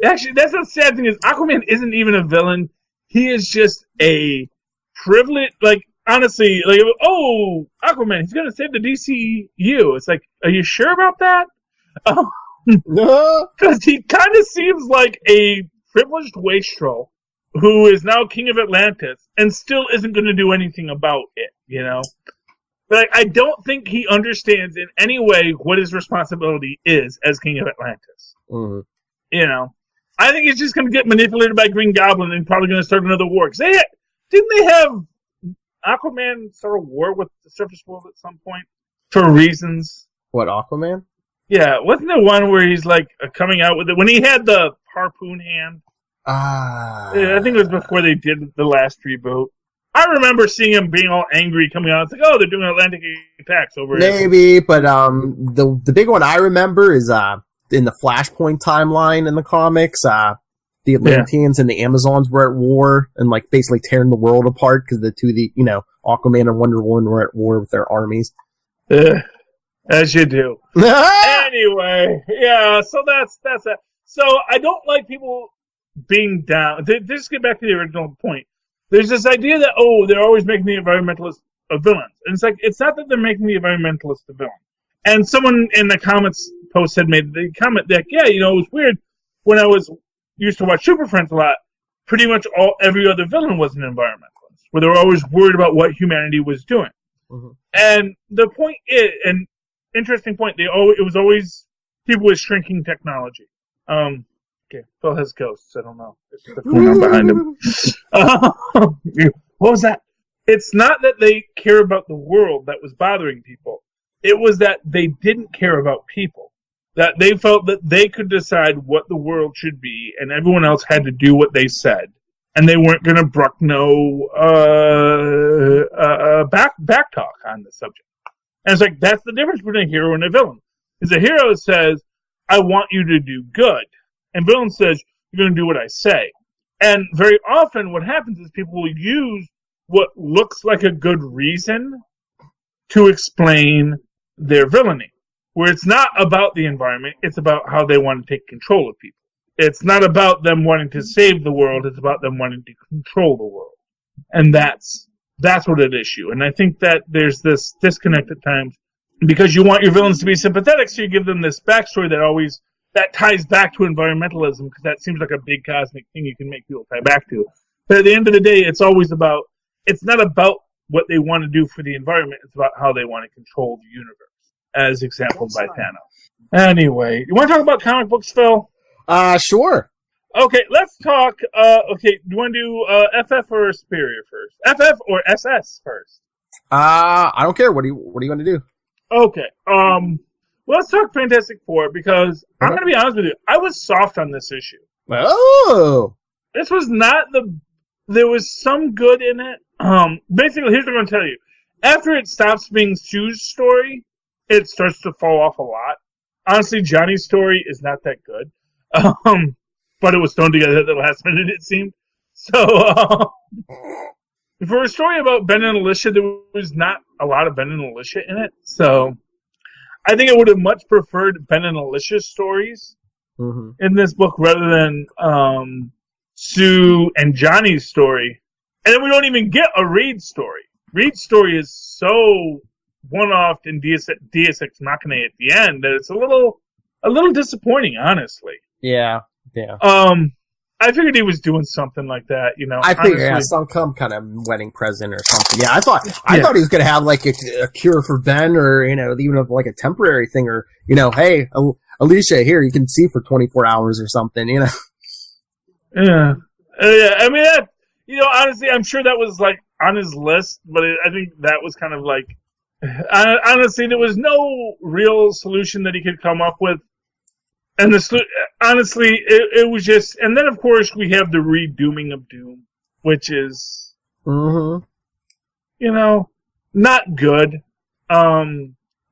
Actually, that's the sad thing is Aquaman isn't even a villain. He is just a privileged, like, honestly, like, oh, Aquaman, he's going to save the DCU. It's like, are you sure about that? Because he kind of seems like a privileged wastrel who is now king of Atlantis and still isn't going to do anything about it, you know? But I don't think he understands in any way what his responsibility is as king of Atlantis. Mm-hmm. You know? I think he's just going to get manipulated by Green Goblin and probably going to start another war. Because didn't they have Aquaman start a war with the surface world at some point? For reasons. What, Aquaman? Yeah, wasn't there one where he's like coming out with it? When he had the harpoon hand? Yeah, I think it was before they did the last reboot. I remember seeing him being all angry coming out. It's like, oh, they're doing Atlantic attacks over it. Maybe, but the big one I remember is... in the Flashpoint timeline in the comics, the Atlanteans and the Amazons were at war and like basically tearing the world apart because Aquaman and Wonder Woman were at war with their armies. As you do. Anyway, yeah. So that's it. So I don't like people being down. Just get back to the original point. There's this idea that they're always making the environmentalists a villain, and it's like it's not that they're making the environmentalists a villain. And someone in the comments post had made the comment that, yeah, you know, it was weird when I used to watch Super Friends a lot, pretty much every other villain was an environmentalist, where they were always worried about what humanity was doing. Mm-hmm. And the point is, an interesting point, it was always people with shrinking technology. Okay, Phil has ghosts, I don't know. It's the phone behind him. What was that? It's not that they care about the world that was bothering people. It was that they didn't care about people. That they felt that they could decide what the world should be, and everyone else had to do what they said. And they weren't going to brook no back talk on the subject. And it's like, that's the difference between a hero and a villain. Because a hero says, I want you to do good. And villain says, you're going to do what I say. And very often what happens is people will use what looks like a good reason to explain their villainy, where it's not about the environment, it's about how they want to take control of people. It's not about them wanting to save the world, it's about them wanting to control the world. And that's what it issue. And I think that there's this disconnect at times, because you want your villains to be sympathetic, so you give them this backstory that ties back to environmentalism, because that seems like a big cosmic thing you can make people tie back to. But at the end of the day, it's not about what they want to do for the environment, it's about how they want to control the universe, as exampled by Thanos. Anyway, you want to talk about comic books, Phil? Sure. Okay, let's talk, do you want to do FF or Superior first? FF or SS first? I don't care. What are you going to do? Okay, let's talk Fantastic Four, because I'm going to be honest with you, I was soft on this issue. Oh! This was not there was some good in it. Basically, here's what I'm going to tell you. After it stops being Sue's story, it starts to fall off a lot. Honestly, Johnny's story is not that good. But it was thrown together at the last minute, it seemed. So, for a story about Ben and Alicia, there was not a lot of Ben and Alicia in it. So, I think I would have much preferred Ben and Alicia's stories in this book rather than Sue and Johnny's story. And then we don't even get a Reed story. Reed's story is so one-off and Deus Ex Machina at the end that it's a little disappointing, honestly. Yeah. I figured he was doing something like that, I figured some kind of wedding present or something. Yeah, I thought he was going to have like a cure for Ben, or even like a temporary thing, or hey, Alicia, here you can see for 24 hours or something. Yeah. Yeah. I mean, that, honestly, I'm sure that was like on his list, but I think that was kind of like, honestly, there was no real solution that he could come up with. And honestly, it was just, and then of course we have the redooming of Doom, which is, not good. But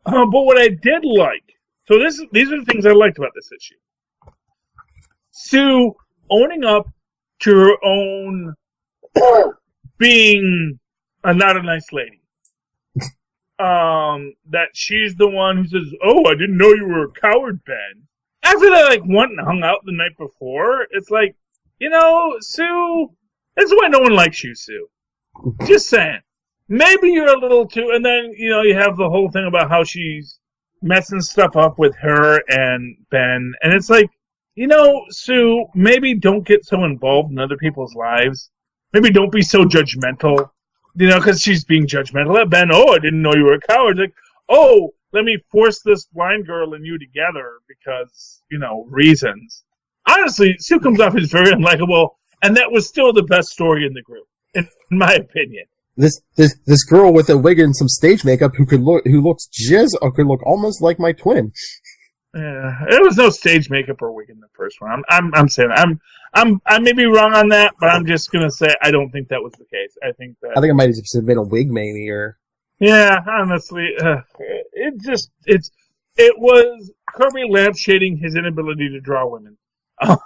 what I did like, so these are the things I liked about this issue. Sue owning up to her own being not a nice lady. That she's the one who says, "Oh, I didn't know you were a coward, Ben." After they went and hung out the night before, it's like, Sue, that's why no one likes you, Sue. Just saying. Maybe you're a little too, and then, you have the whole thing about how she's messing stuff up with her and Ben, and it's like, Sue, maybe don't get so involved in other people's lives. Maybe don't be so judgmental, because she's being judgmental at Ben. "Oh, I didn't know you were a coward." Like, "Oh, let me force this blind girl and you together because, reasons." Honestly, Sue comes off as very unlikable, and that was still the best story in the group, in my opinion. This girl with a wig and some stage makeup who could look almost like my twin. Yeah, there was no stage makeup or wig in the first one. I'm saying I may be wrong on that, but I'm just gonna say I don't think that was the case. I think it might have just been a wig, maybe, or. Yeah, honestly, it was Kirby lampshading his inability to draw women. I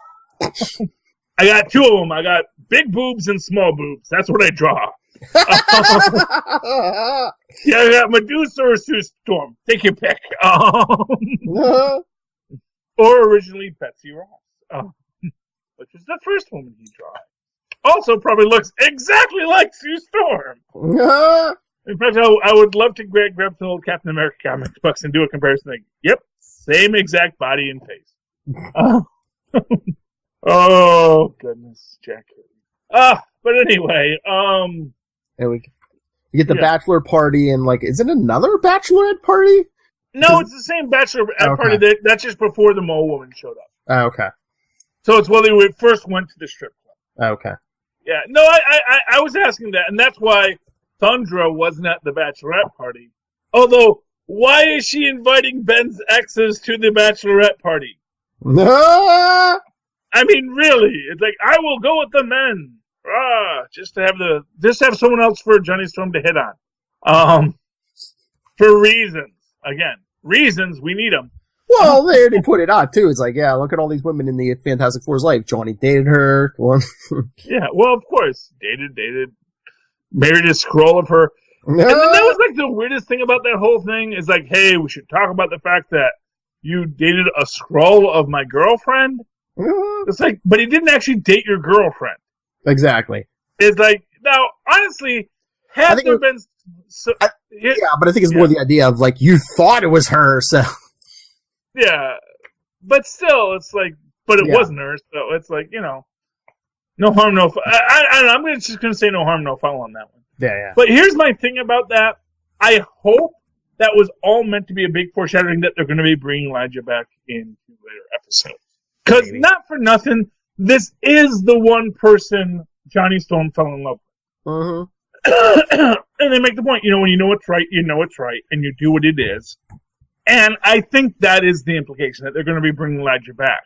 got two of them. I got big boobs and small boobs. That's what I draw. Yeah, I got Medusa or Sue Storm. Take your pick. Or originally Betsy Ross, which was the first woman he drew. Also, probably looks exactly like Sue Storm. In fact, I would love to grab some old Captain America comic books and do a comparison thing. Yep, same exact body and face. Oh goodness, Jack. But anyway, and we get the bachelor party, and is it another bachelorette party? No, it's the same bachelorette party. That's just before the mole woman showed up. Oh, okay. So it's when they first went to the strip club. Okay. Yeah, no, I was asking that, and that's why Thundra wasn't at the bachelorette party. Although, why is she inviting Ben's exes to the bachelorette party? I mean, really, it's like, I will go with the men. Just to have someone else for Johnny Storm to hit on. For reasons. Again, reasons, we need them. Well, they already put it on, too. It's like, yeah, look at all these women in the Fantastic Four's life. Johnny dated her. Yeah, well, of course. Dated. Married a scroll of her. And then that was the weirdest thing about that whole thing is hey, we should talk about the fact that you dated a scroll of my girlfriend. It's but he didn't actually date your girlfriend. Exactly. It's now, honestly, had there been... but I think it's more the idea of, you thought it was her, so... Yeah. But still, it's but it wasn't her, so it's no harm, no foul. I'm just going to say no harm, no foul on that one. Yeah. But here's my thing about that. I hope that was all meant to be a big foreshadowing that they're going to be bringing Elijah back in later episodes. Because not for nothing, this is the one person Johnny Storm fell in love with. Mm-hmm. And they make the point, when you know it's right, you know it's right, and you do what it is. And I think that is the implication, that they're going to be bringing Elijah back.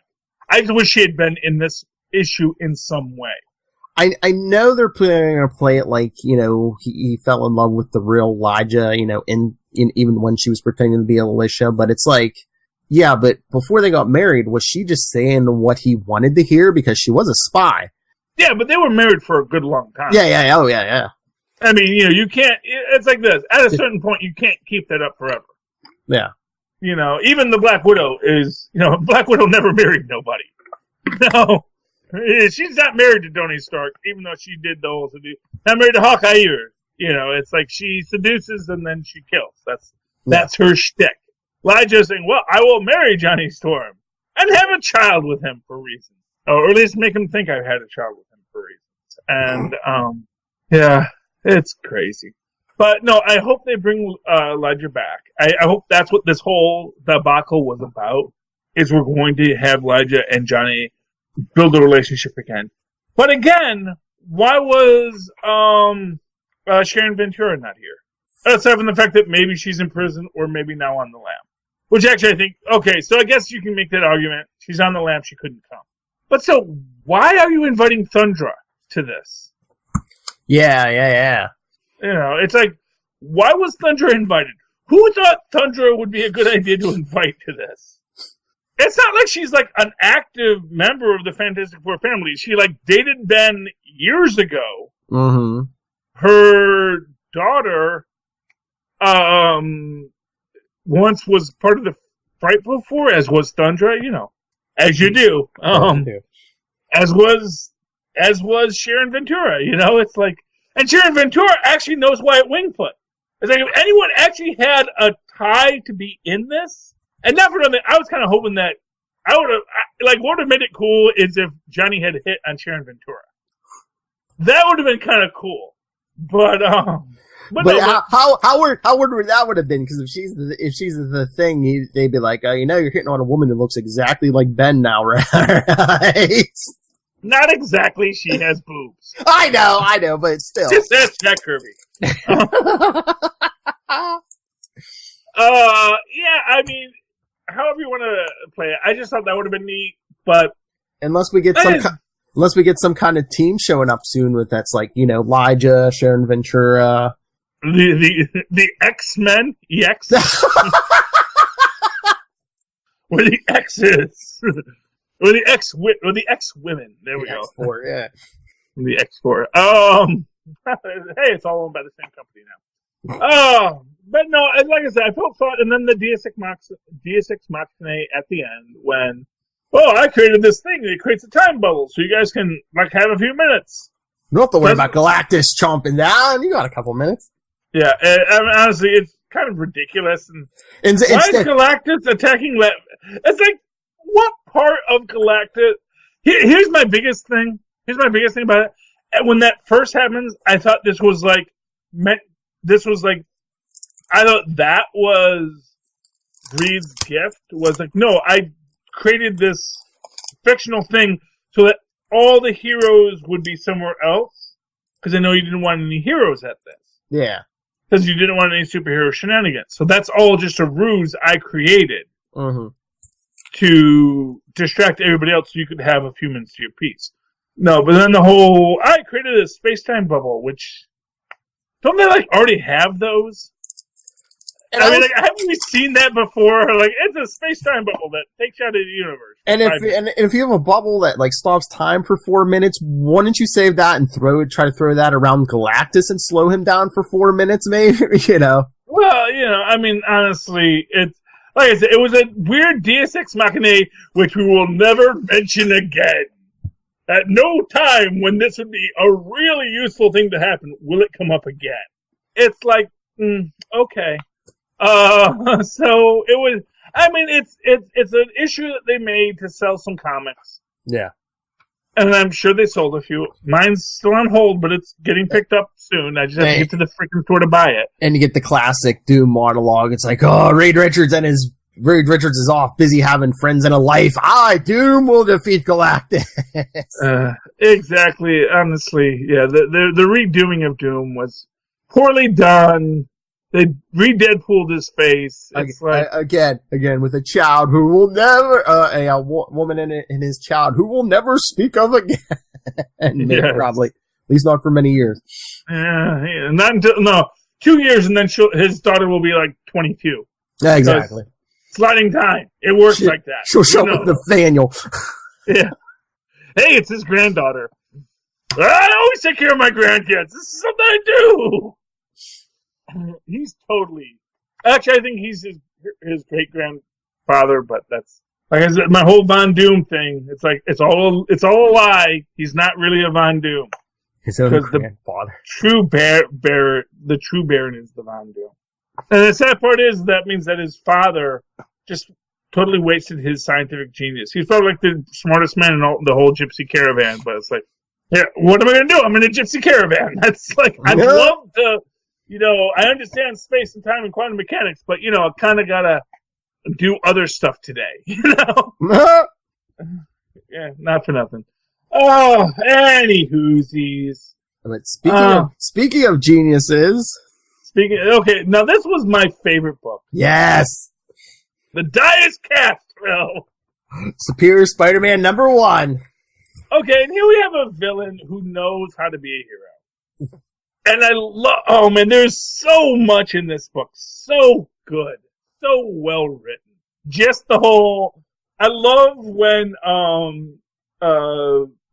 I just wish he had been in this issue in some way. I know they're planning to play it he fell in love with the real Elijah, in even when she was pretending to be Alicia, but it's yeah, but before they got married, was she just saying what he wanted to hear because she was a spy? Yeah, but they were married for a good long time. Yeah, oh yeah. I mean, you can't, it's like this, at a certain point you can't keep that up forever. Yeah. Even the Black Widow is, Black Widow never married nobody. No. She's not married to Tony Stark, even though she did the whole thing. Not married to Hawkeye either. You know, it's like she seduces and then she kills. That's her shtick. Elijah's saying, well, I will marry Johnny Storm and have a child with him for reasons. Or at least make him think I've had a child with him for reasons. And, yeah, it's crazy. But no, I hope they bring Elijah back. I hope that's what this whole debacle was about, is we're going to have Elijah and Johnny build a relationship again. But again, why was Sharon Ventura not here? Aside from the fact that maybe she's in prison or maybe now on the lam. Which actually I think, okay, so I guess you can make that argument. She's on the lam, she couldn't come. But so, why are you inviting Thundra to this? Yeah. You know, it's like, why was Thundra invited? Who thought Thundra would be a good idea to invite to this? It's not like she's like an active member of the Fantastic Four family. She like dated Ben years ago. Mm-hmm. Her daughter, once was part of the Frightful Four, as was Thundra, you know, as you do. As was Sharon Ventura, you know, it's like, and Sharon Ventura actually knows Wyatt Wingfoot. It's like, if anyone actually had a tie to be in this, and not for nothing, I was kind of hoping that I would have, like, what would have made it cool is if Johnny had hit on Sharon Ventura. That would have been kind of cool. But no, how would that would have been? Because if she's the thing, they'd be like, you know, you're hitting on a woman that looks exactly like Ben now, right? Not exactly. She has boobs. I know, but still. Just ask Jack Kirby. Yeah, I mean, however you want to play it, I just thought that would have been neat. But unless we get some kind of team showing up soon with that's like, you know, Elijah, Sharon Ventura, the X-Men, EX, where the X is. Or the X-Women. There we go. X4, yeah. The X4. Hey, it's all owned by the same company now. But no, like I said, I felt thought, and then the Deus Ex Machina at the end, when, I created this thing that creates a time bubble, so you guys can, like, have a few minutes. You don't have to worry about Galactus chomping down. You got a couple minutes. Yeah, I mean, honestly, it's kind of ridiculous. And why is Galactus attacking It's like, what part of Galactus? Here's my biggest thing. About it. And when that first happens, I thought this was like, I thought that was Reed's gift. Was like, no, I created this fictional thing so that all the heroes would be somewhere else. Because I know you didn't want any heroes at this. Yeah. Because you didn't want any superhero shenanigans. So that's all just a ruse I created. Mm-hmm. To distract everybody else so you could have a few minutes to your piece. No, but then I created a space-time bubble, which, don't they, like, already have those? And I mean, like, haven't we seen that before? Like, it's a space-time bubble that takes you out of the universe. And if you have a bubble that, like, stops time for 4 minutes, wouldn't you save that and try to throw that around Galactus and slow him down for 4 minutes, maybe? You know? Well, you know, I mean, honestly, it's, like I said, it was a weird Deus Ex Machina, which we will never mention again. At no time when this would be a really useful thing to happen will it come up again. It's like, okay. So it was. I mean, it's an issue that they made to sell some comics. Yeah. And I'm sure they sold a few. Mine's still on hold, but it's getting picked up soon. I just have to get to the freaking store to buy it. And you get the classic Doom monologue. It's like, Reed Richards is off, busy having friends and a life. Doom will defeat Galactus. Exactly. Honestly, yeah. The redoing of Doom was poorly done. They re-Deadpooled his face. It's again, with a child who will never, a woman and his child who will never speak of again. And yes. Probably, at least not for many years. Yeah, not until, 2 years and then his daughter will be like 22. Yeah, exactly. Sliding time. It works like that. She'll show up with Nathaniel. Yeah. Hey, it's his granddaughter. I always take care of my grandkids. This is something I do. He's totally. Actually, I think he's his great grandfather, but that's like I said, my whole Von Doom thing. It's like it's all a lie. He's not really a Von Doom. His own grandfather. The true Baron is the Von Doom. And the sad part is that means that his father just totally wasted his scientific genius. He's probably like the smartest man in the whole Gypsy Caravan, but it's like, yeah, what am I going to do? I'm in a Gypsy Caravan. That's like, I'd love to, I understand space and time and quantum mechanics, but, I kind of got to do other stuff today, Yeah, not for nothing. Oh, any whoosies. But speaking of geniuses. Okay, now this was my favorite book. Yes! The Die is Cast, Phil. Superior Spider-Man #1. Okay, and here we have a villain who knows how to be a hero. And I love, oh man, there's so much in this book. So good. So well written. Just the whole, I love when,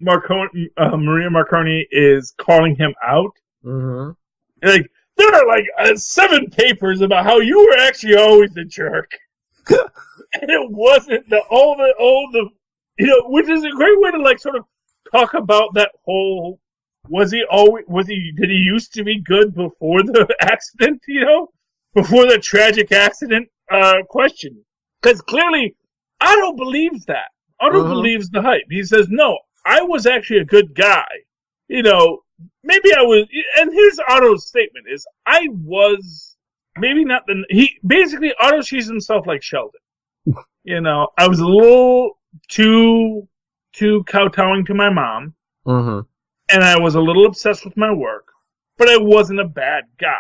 Maria Marconi is calling him out. Mm-hmm. Like, there are 7 papers about how you were actually always a jerk. And it wasn't all the which is a great way to sort of talk about that whole, did he used to be good before the accident, before the tragic accident, question. Because clearly, Otto believes that. Otto believes the hype. He says, no, I was actually a good guy. Maybe I was, and here's Otto's statement is, I was maybe not basically Otto sees himself like Sheldon. I was a little too kowtowing to my mom, and I was a little obsessed with my work, but I wasn't a bad guy.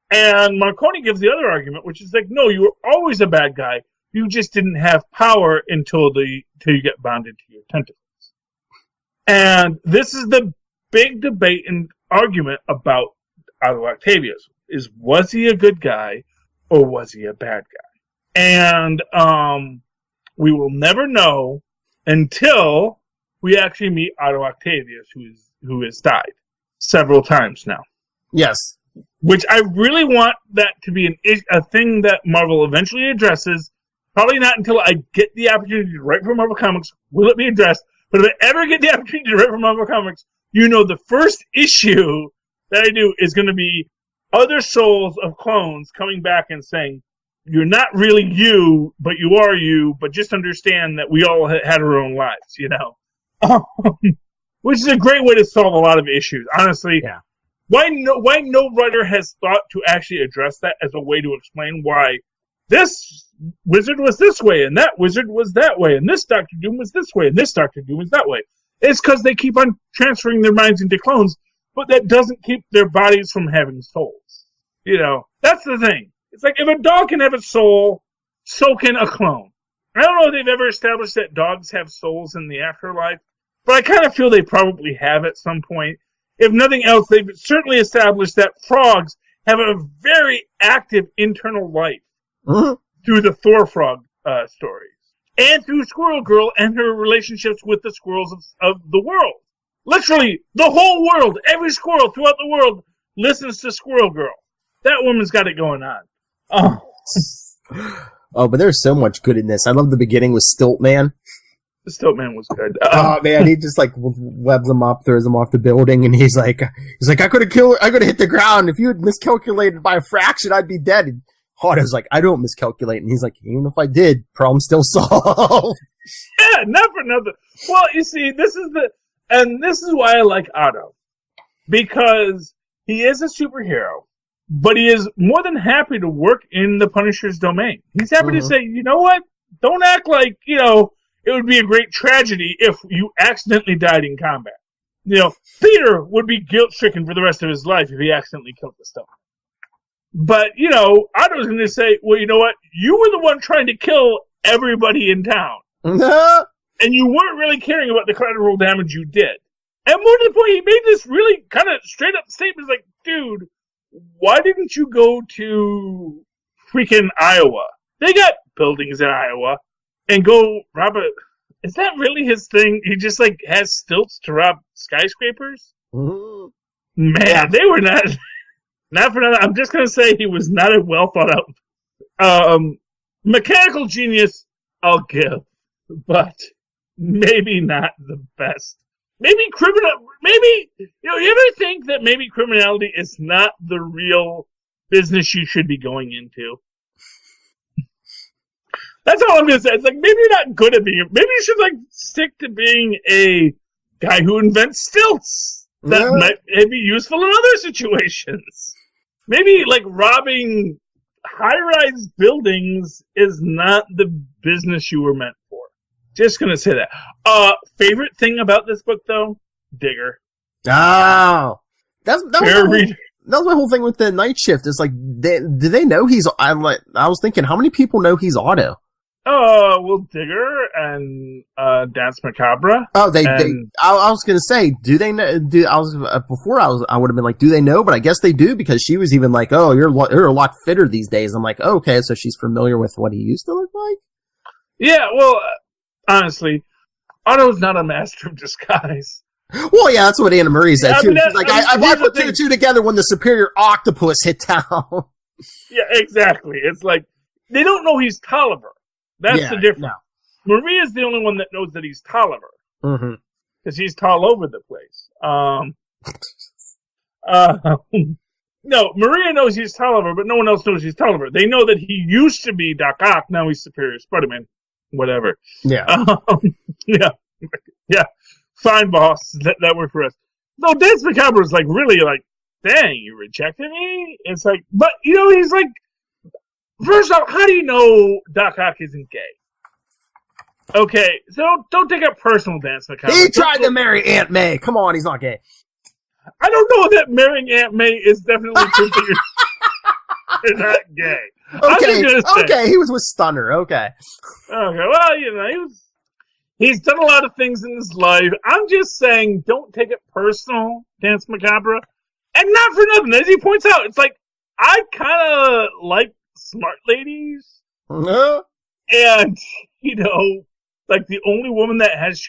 And Marconi gives the other argument, which is like, no, you were always a bad guy. You just didn't have power until you get bonded to your tentacles. And this is the big debate and argument about Otto Octavius. Was he a good guy or was he a bad guy? And we will never know until we actually meet Otto Octavius, who has died several times now. Yes. Which I really want that to be a thing that Marvel eventually addresses. Probably not until I get the opportunity to write for Marvel Comics will it be addressed. But if I ever get the opportunity to write for Marvel Comics, the first issue that I do is going to be other souls of clones coming back and saying, you're not really you, but you are you, but just understand that we all had our own lives, Which is a great way to solve a lot of issues, honestly. Yeah. Why no writer has thought to actually address that as a way to explain why this wizard was this way, and that wizard was that way, and this Doctor Doom was this way, and this Doctor Doom was that way. It's because they keep on transferring their minds into clones, but that doesn't keep their bodies from having souls. That's the thing. It's like, if a dog can have a soul, so can a clone. I don't know if they've ever established that dogs have souls in the afterlife, but I kind of feel they probably have at some point. If nothing else, they've certainly established that frogs have a very active internal life through the Thor frog stories. And through Squirrel Girl and her relationships with the squirrels of the world. Literally, the whole world, every squirrel throughout the world listens to Squirrel Girl. That woman's got it going on. Oh, but there's so much good in this. I love the beginning with Stiltman. The Stiltman was good. Oh man, he just webs him up, throws him off the building, and he's like, I could have hit the ground. If you had miscalculated by a fraction, I'd be dead. And Otto's like, I don't miscalculate. And he's like, even if I did, problem still solved. Yeah, not for nothing. Well, you see, this is why I like Otto. Because he is a superhero, but he is more than happy to work in the Punisher's domain. He's happy to say, you know what? Don't act like, it would be a great tragedy if you accidentally died in combat. Peter would be guilt-stricken for the rest of his life if he accidentally killed the Stone. But, Otto's going to say, well, you know what? You were the one trying to kill everybody in town. And you weren't really caring about the collateral damage you did. And more to the point, he made this really kind of straight-up statement like, dude, why didn't you go to freaking Iowa? They got buildings in Iowa. And go rob is that really his thing? He just, has stilts to rob skyscrapers? Man, they were not... Not for nothing. I'm just going to say he was not a well thought out. Mechanical genius, I'll give, but maybe not the best maybe you ever think that maybe criminality is not the real business you should be going into? That's all I'm gonna say. It's like, maybe you're not good at being. Maybe you should stick to being a guy who invents stilts that might be useful in other situations. Maybe robbing high-rise buildings is not the business you were meant for. Just gonna say that. Favorite thing about this book, though, Digger. Oh, that was my whole thing with the night shift. It's like, do they know he's? I was thinking, how many people know he's Otto? Well, Digger and Dance Macabre. Oh, I was gonna say, do they know? I would have been like, do they know? But I guess they do, because she was even like, oh, you're a lot fitter these days. I'm like, oh, okay, so she's familiar with what he used to look like. Yeah, well, honestly, Otto's not a master of disguise. Well, yeah, that's what Anna Marie said too. She's like, I put two and two together when the superior octopus hit town. Yeah, exactly. It's like, they don't know he's Tolliver. That's the difference. No. Marie is the only one that knows that he's Tolliver. Mm-hmm. Because he's tall over the place. No, Maria knows he's Tolliver, but no one else knows he's Tolliver. They know that he used to be Doc Ock, now he's Superior Spider-Man. Whatever. Yeah. Yeah. Fine, boss. That worked for us. No, Dance Macabre is really dang, you rejected me? It's like, but, he's like, first off, how do you know Doc Ock isn't gay? Okay, so don't take it personal, Dance Macabre. He tried to marry Aunt May. Come on, he's not gay. I don't know that marrying Aunt May is definitely proof that you're not gay. Okay, he was with Stunner. Okay, well, he's done a lot of things in his life. I'm just saying, don't take it personal, Dance Macabre. And not for nothing, as he points out, it's like, I kind of like smart ladies. Uh-huh. And, the only woman that has,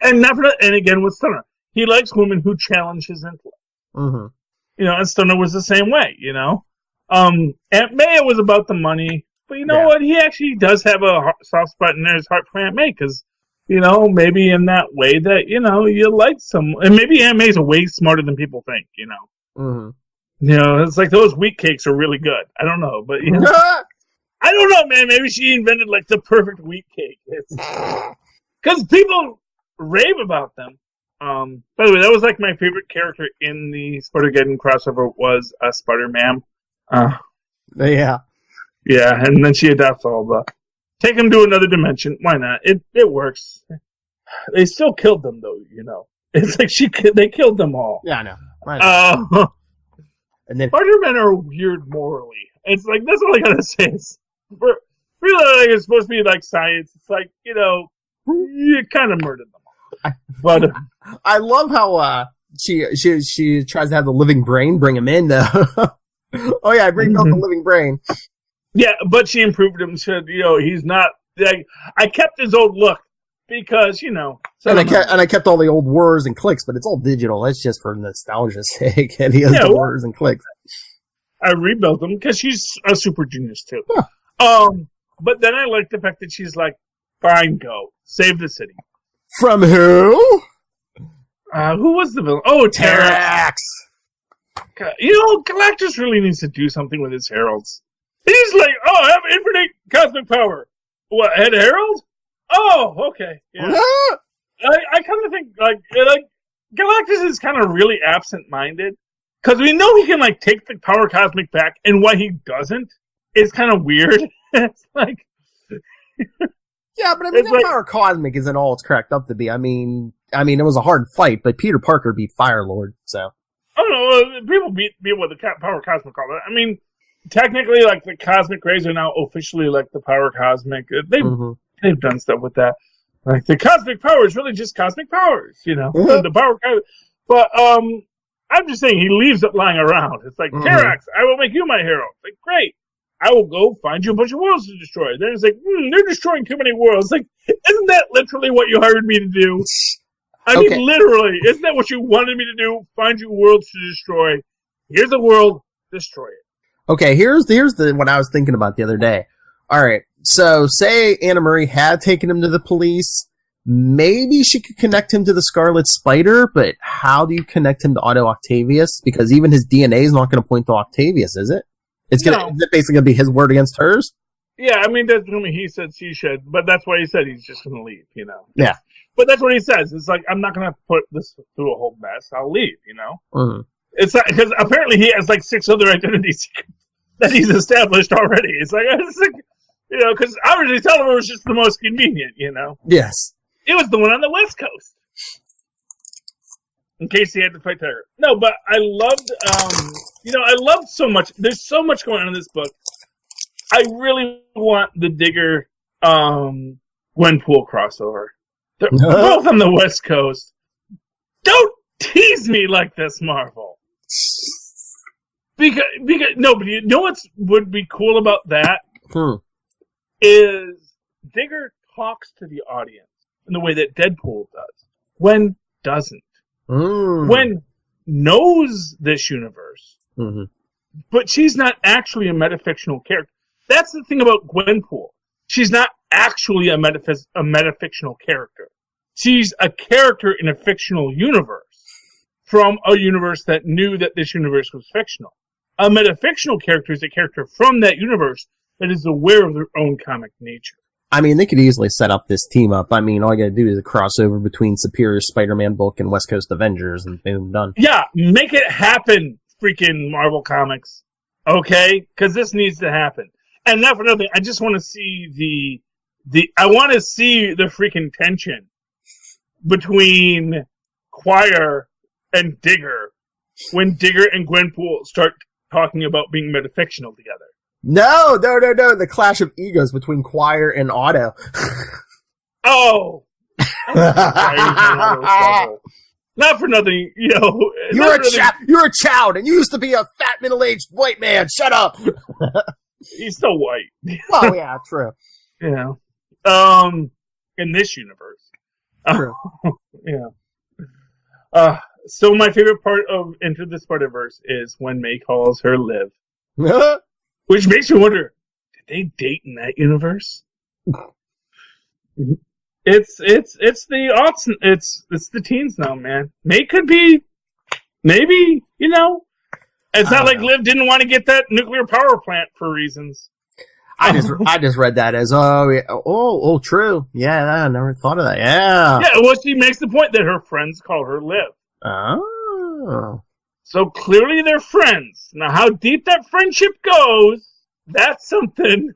and again with Stunner, he likes women who challenge his intellect. Mm-hmm. And Stunner was the same way, Aunt May was about the money, but what? He actually does have a soft spot in his heart for Aunt May, because, maybe in that way that, you like some, and maybe Aunt May's way smarter than people think, Mm-hmm. It's like those wheat cakes are really good. I don't know, but, I don't know, man. Maybe she invented, the perfect wheat cake. Because people rave about them. By the way, that was, my favorite character in the Spider-Geddon crossover was Spider-Man. Yeah. Yeah, and then she adopts all the... Take him to another dimension. Why not? It works. They still killed them, though, It's like they killed them all. Yeah, I know. And then Spider-Men are weird morally. It's like, that's all I gotta say. It's it's supposed to be science. It's like, you kind of murdered them all. But I love how she tries to have the living brain bring him in, though. Oh yeah, I bring out the living brain. Yeah, but she improved him. Said, he's not. I kept his old look because, And I kept all the old whirs and clicks, but it's all digital. That's just for nostalgia's sake. And he has the whirs and clicks. I rebuilt them because she's a super genius too. Yeah. But then I like the fact that she's like, "Fine, go save the city." From who? Who was the villain? Oh, Perich. Galactus really needs to do something with his heralds. He's like, "Oh, I have infinite cosmic power." What, head herald? Oh, okay. Yeah. I kind of think like Galactus is kind of really absent-minded because we know he can take the power cosmic back, and why he doesn't is kind of weird. It's like, yeah, but that power cosmic isn't all it's cracked up to be. I mean, it was a hard fight, but Peter Parker beat Firelord, so. I don't know. People beat with the power cosmic all that. I mean, technically, the cosmic rays are now officially the power cosmic. They've done stuff with that. The cosmic power is really just cosmic powers, the power. But I'm just saying he leaves it lying around. It's like, Terax, I will make you my hero. It's like, great. I will go find you a bunch of worlds to destroy. Then it's like, they're destroying too many worlds. Like, isn't that literally what you hired me to do? I mean, literally, isn't that what you wanted me to do? Find you worlds to destroy. Here's a world, destroy it. Okay, here's what I was thinking about the other day. All right, so say Anna Marie had taken him to the police, maybe she could connect him to the Scarlet Spider, but how do you connect him to Otto Octavius? Because even his DNA is not going to point to Octavius, is it? Is it basically going to be his word against hers? Yeah, I mean, that's going to be he said, she said, but that's why he said he's just going to leave, Yeah. But that's what he says. It's like, I'm not going to put this through a whole mess. I'll leave, Mm-hmm. It's like, because apparently he has like 6 other identities that he's established already. It's like because obviously Telever was just the most convenient, Yes. It was the one on the West Coast. In case he had to fight Tiger. No, but I loved, I loved so much. There's so much going on in this book. I really want the Digger, Gwenpool crossover. They're both on the West Coast. Don't tease me like this, Mar-Vell. Because no, but you know what would be cool about that? Is Digger talks to the audience in the way that Deadpool does. Gwen doesn't. Gwen knows this universe, but she's not actually a metafictional character. That's the thing about Gwenpool. She's not actually a metafictional character. She's a character in a fictional universe from a universe that knew that this universe was fictional. A metafictional character is a character from that universe that is aware of their own comic nature. I mean, they could easily set up this team up. I mean, all you gotta do is a crossover between Superior Spider-Man book and West Coast Avengers, and boom, done. Yeah, make it happen, freaking Marvel Comics. Okay? Because this needs to happen. And not for nothing, I just want to see I want to see the freaking tension between Quire and Digger when Digger and Gwenpool start talking about being metafictional together. No, the clash of egos between Quire and Otto. Oh! Not for nothing, You're a child, and you used to be a fat, middle-aged white man. Shut up! He's still white. Oh, yeah, true. In this universe. True. So my favorite part of Into the Spider-Verse is when May calls her Liv. Which makes me wonder, did they date in that universe? It's the aughts, it's the teens now, man. May could be, maybe, It's not like Liv didn't want to get that nuclear power plant for reasons. I just read that as true. Yeah, I never thought of that. Yeah. Yeah, well, she makes the point that her friends call her Liv. Oh. So clearly they're friends. Now, how deep that friendship goes, that's something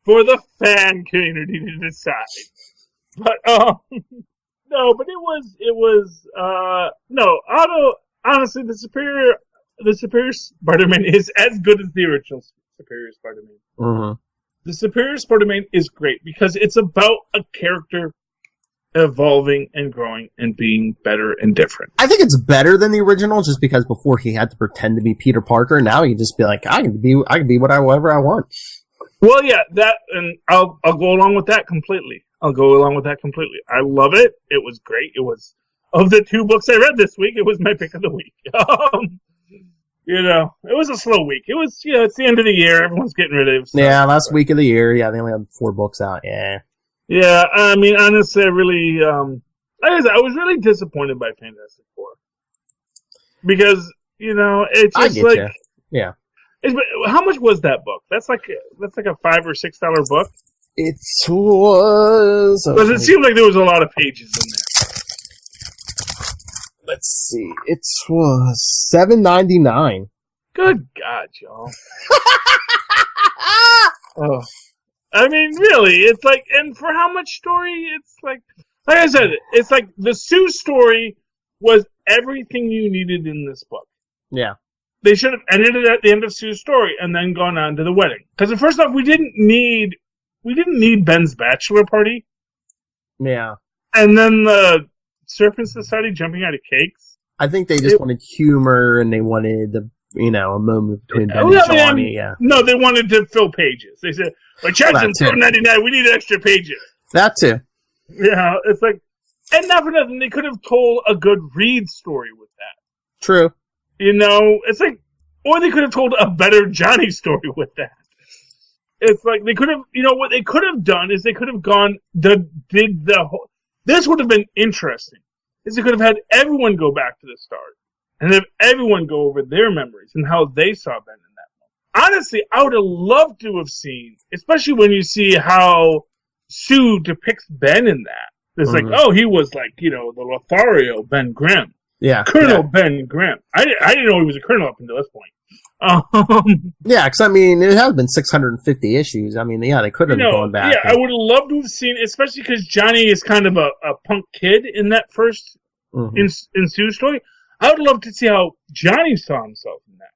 for the fan community to decide. But no, but it was Otto. Honestly, the Superior Spider-Man is as good as the original Superior Spider-Man. Mm-hmm. The Superior Spider-Man is great because it's about a character evolving and growing and being better and different. I think it's better than the original just because before he had to pretend to be Peter Parker. Now he can just be like, I can be whatever I want. Well, yeah, that, and I'll go along with that completely. I love it. It was great. It was, of the 2 books I read this week, it was my pick of the week. It was a slow week. It was, it's the end of the year. Everyone's getting rid of stuff. Yeah, last week of the year. Yeah, they only had 4 books out. Yeah. Yeah, I mean, honestly, I really, like I said, I was really disappointed by Fantastic Four. Because, it's just like... You. Yeah. How much was that book? That's like a $5 or $6 book? It was... Because it seemed like there was a lot of pages in there. Let's see. It was $7.99. Good God, y'all. Oh. I mean, really, it's like, and for how much story? It's like I said, it's like the Sue story was everything you needed in this book. Yeah. They should have ended it at the end of Sue's story and then gone on to the wedding. Because first off, we didn't need Ben's bachelor party. Yeah. And then the Serpent Society jumping out of cakes. I think they just wanted humor and they wanted a moment between Ben and Johnny. Yeah. No, they wanted to fill pages. They said, "We're charging $4.99. We need extra pages." That too. Yeah, it's like, and not for nothing, they could have told a good Reed story with that. True. It's like, or they could have told a better Johnny story with that. It's like they could have, what they could have done is they could have gone did the whole. this would have been interesting. Is it could have had everyone go back to the start and have everyone go over their memories and how they saw Ben in that moment. Honestly, I would have loved to have seen, especially when you see how Sue depicts Ben in that. It's like, oh, he was like, the Lothario Ben Grimm. Yeah. Colonel Ben Grimm. I didn't know he was a colonel up until this point. Yeah, because, I mean, it has been 650 issues. I mean, yeah, they could have gone back. Yeah, I would have loved to have seen, especially because Johnny is kind of a punk kid in that first in Sue's story. I would love to see how Johnny saw himself in that.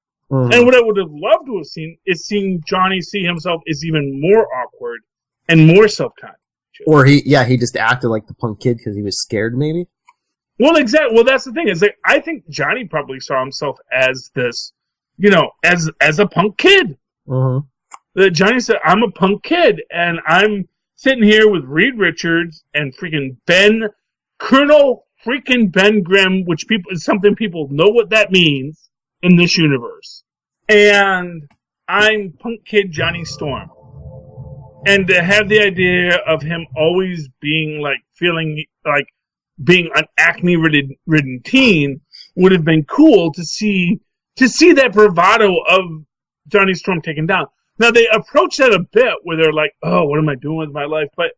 And what I would have loved to have seen is seeing Johnny see himself as even more awkward and more self-conscious. Or he just acted like the punk kid because he was scared, maybe? Well, exactly. Well, that's the thing. Is like, I think Johnny probably saw himself as this, as a punk kid. That Johnny said, I'm a punk kid, and I'm sitting here with Reed Richards and freaking Colonel freaking Ben Grimm, which is something people know what that means in this universe. And I'm punk kid Johnny Storm. And to have the idea of him always being feeling like being an acne-ridden teen would have been cool to see that bravado of Johnny Storm taken down. Now, they approach that a bit where they're like, oh, what am I doing with my life? But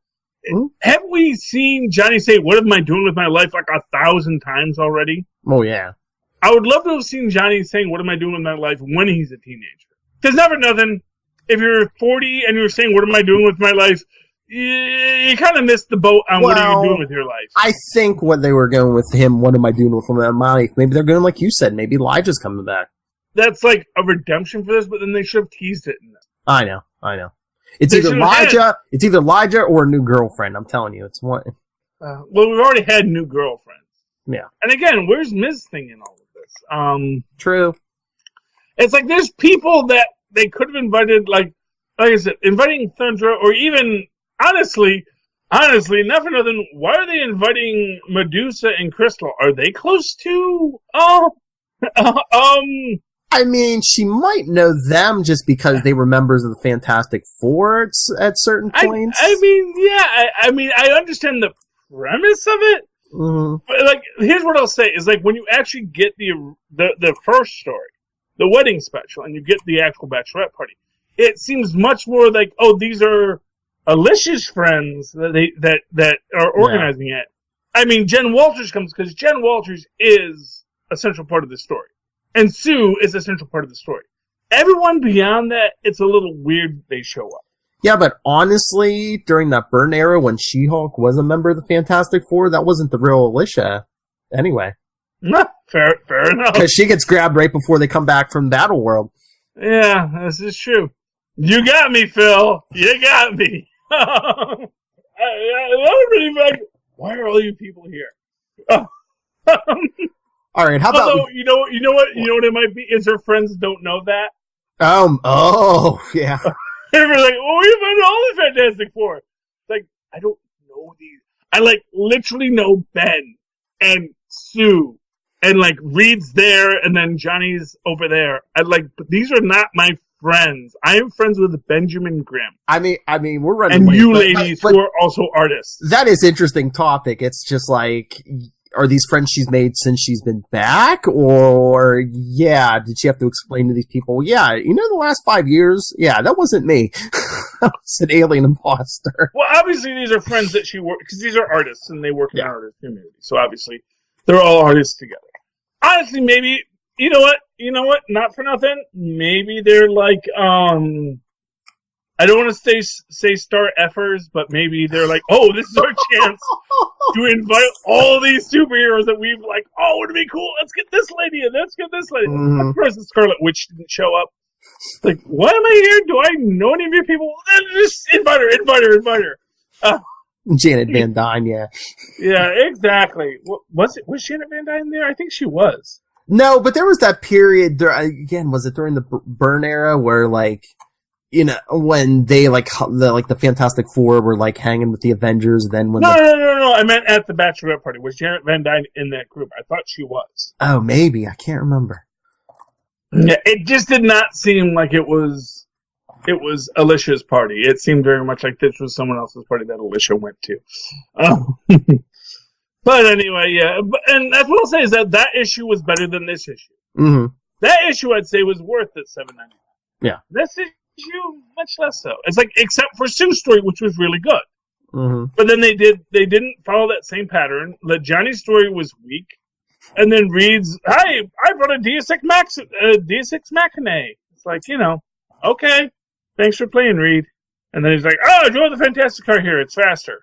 have we seen Johnny say, what am I doing with my life 1,000 times already? Oh, yeah. I would love to have seen Johnny saying, what am I doing with my life when he's a teenager. There's never nothing. If you're 40 and you're saying, what am I doing with my life? You kind of missed the boat on what are you doing with your life. I think what they were going with him, what am I doing with my life? Maybe they're going like you said. Maybe Elijah's coming back. That's like a redemption for this, but then they should have teased it in this. I know. It's either Elijah or a new girlfriend. I'm telling you, it's one. Well, we've already had new girlfriends. Yeah. And again, where's Ms. Thing in all of this? True. It's like there's people that they could have invited, like I said, inviting Thundra, or even, honestly, not for nothing, why are they inviting Medusa and Crystal? Are they close to, I mean, she might know them just because they were members of the Fantastic Four at certain points. I understand the premise of it, but here's what I'll say, is when you actually get the first story, the wedding special, and you get the actual bachelorette party, it seems much more like, oh, these are Alicia's friends that are organizing it. I mean, Jen Walters comes because Jen Walters is a central part of the story, and Sue is a central part of the story. Everyone beyond that, it's a little weird they show up. Yeah, but honestly, during that Byrne era when She-Hulk was a member of the Fantastic Four, that wasn't the real Alicia. Anyway. Fair enough. Because she gets grabbed right before they come back from Battle World. Yeah, this is true. You got me, Phil. You got me. That would really be like, why are all you people here? All right, how about... Although, you know what it might be? Is her friends don't know that? Oh, yeah. They're like, well, we found all the Fantastic Four. It's like, I don't know these. I, literally know Ben and Sue. And, Reed's there, and then Johnny's over there. But these are not my friends. I am friends with Benjamin Grimm. I mean, we're running and late, you ladies who are also artists. That is interesting topic. It's just are these friends she's made since she's been back? Or, did she have to explain to these people, the last 5 years, that wasn't me. I was an alien imposter. Well, obviously these are friends that she works, because these are artists, and they work in the artist community. So obviously, they're all artists together. Honestly, maybe, you know what, not for nothing, maybe they're I don't want to say star effers, but maybe they're oh, this is our chance to invite all these superheroes that we've oh, would it be cool? Let's get this lady and let's get this lady. Of course, the Scarlet Witch didn't show up. It's why am I here? Do I know any of you people? Just invite her. Janet Van Dyne, yeah. Yeah, exactly. Was Janet Van Dyne there? I think she was. No, but there was that period, again, was it during the Byrne era where, when they, the Fantastic Four were, hanging with the Avengers, then when No, I meant at the bachelorette party. Was Janet Van Dyne in that group? I thought she was. Oh, maybe. I can't remember. Yeah, it just did not seem like it was Alicia's party. It seemed very much like this was someone else's party that Alicia went to. But anyway, yeah. And that's what I'll say is that issue was better than this issue. Mm-hmm. That issue, I'd say, was worth it $7.99. Yeah. This issue, much less so. It's like, except for Sue's story, which was really good. Mm-hmm. But then they didn't follow that same pattern. The Johnny's story was weak. And then Reed's, hi, I brought a Deus Ex Machina. It's like, okay, thanks for playing, Reed. And then he's like, oh, draw the Fantastic Car here. It's faster.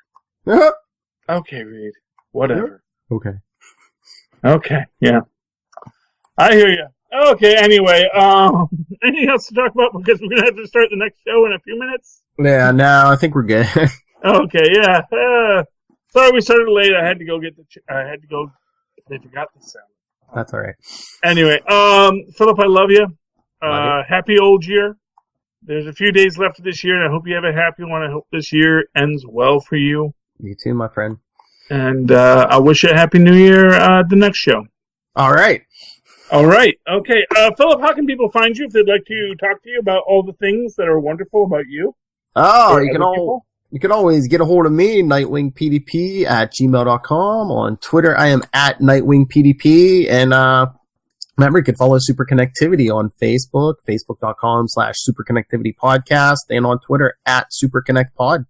Okay, Reed. Whatever. Okay, yeah. I hear you. Okay, anyway, anything else to talk about? Because we're going to have to start the next show in a few minutes. Yeah, no, I think we're good. Okay, yeah. Sorry we started late. I had to go They forgot the sound. That's all right. Anyway, Philip, I love you. Happy old year. There's a few days left of this year, and I hope you have a happy one. I hope this year ends well for you. You too, my friend. And I wish you a happy new year the next show. All right. Okay. Philip, how can people find you if they'd like to talk to you about all the things that are wonderful about you? Oh, you can always get a hold of me, nightwingpdp@gmail.com. On Twitter, I am @nightwingpdp. And remember, you can follow Superconnectivity on Facebook, facebook.com/Superconnectivity Podcast, and on Twitter @SuperConnectPod.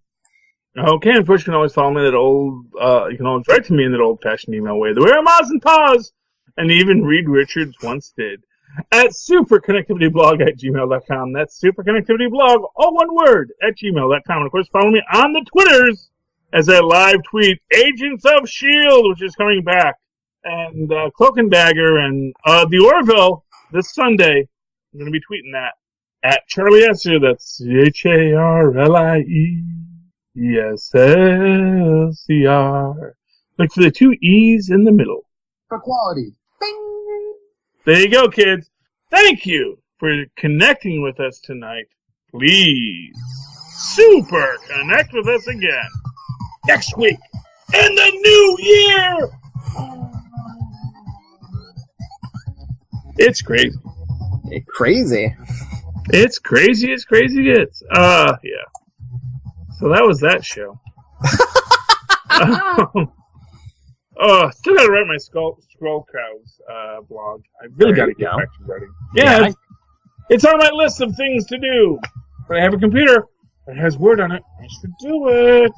Okay, of course, you can always follow me you can always write to me in that old-fashioned email way. The Where are Moz and Paws? And even Reed Richards once did. At superconnectivityblog@gmail.com. That's superconnectivityblog, all one word, @gmail.com. And of course, follow me on the Twitters as I live tweet Agents of S.H.I.E.L.D., which is coming back, and Cloak and Dagger, and the Orville this Sunday. I'm going to be tweeting that at Charlie Esser. That's CharlieEsselCR. Look for the 2 E's in the middle. For quality. There you go, kids. Thank you for connecting with us tonight. Please, super connect with us again next week in the new year. It's crazy. Crazy. It's crazy as crazy gets. Yeah. So that was that show. Still gotta write my Scroll Cows blog. I really gotta get back to writing. Yeah, it's on my list of things to do. But I have a computer that has Word on it. I should do it.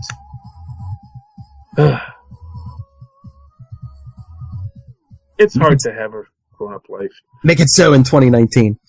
It's hard to have a grown-up life. Make it so in 2019.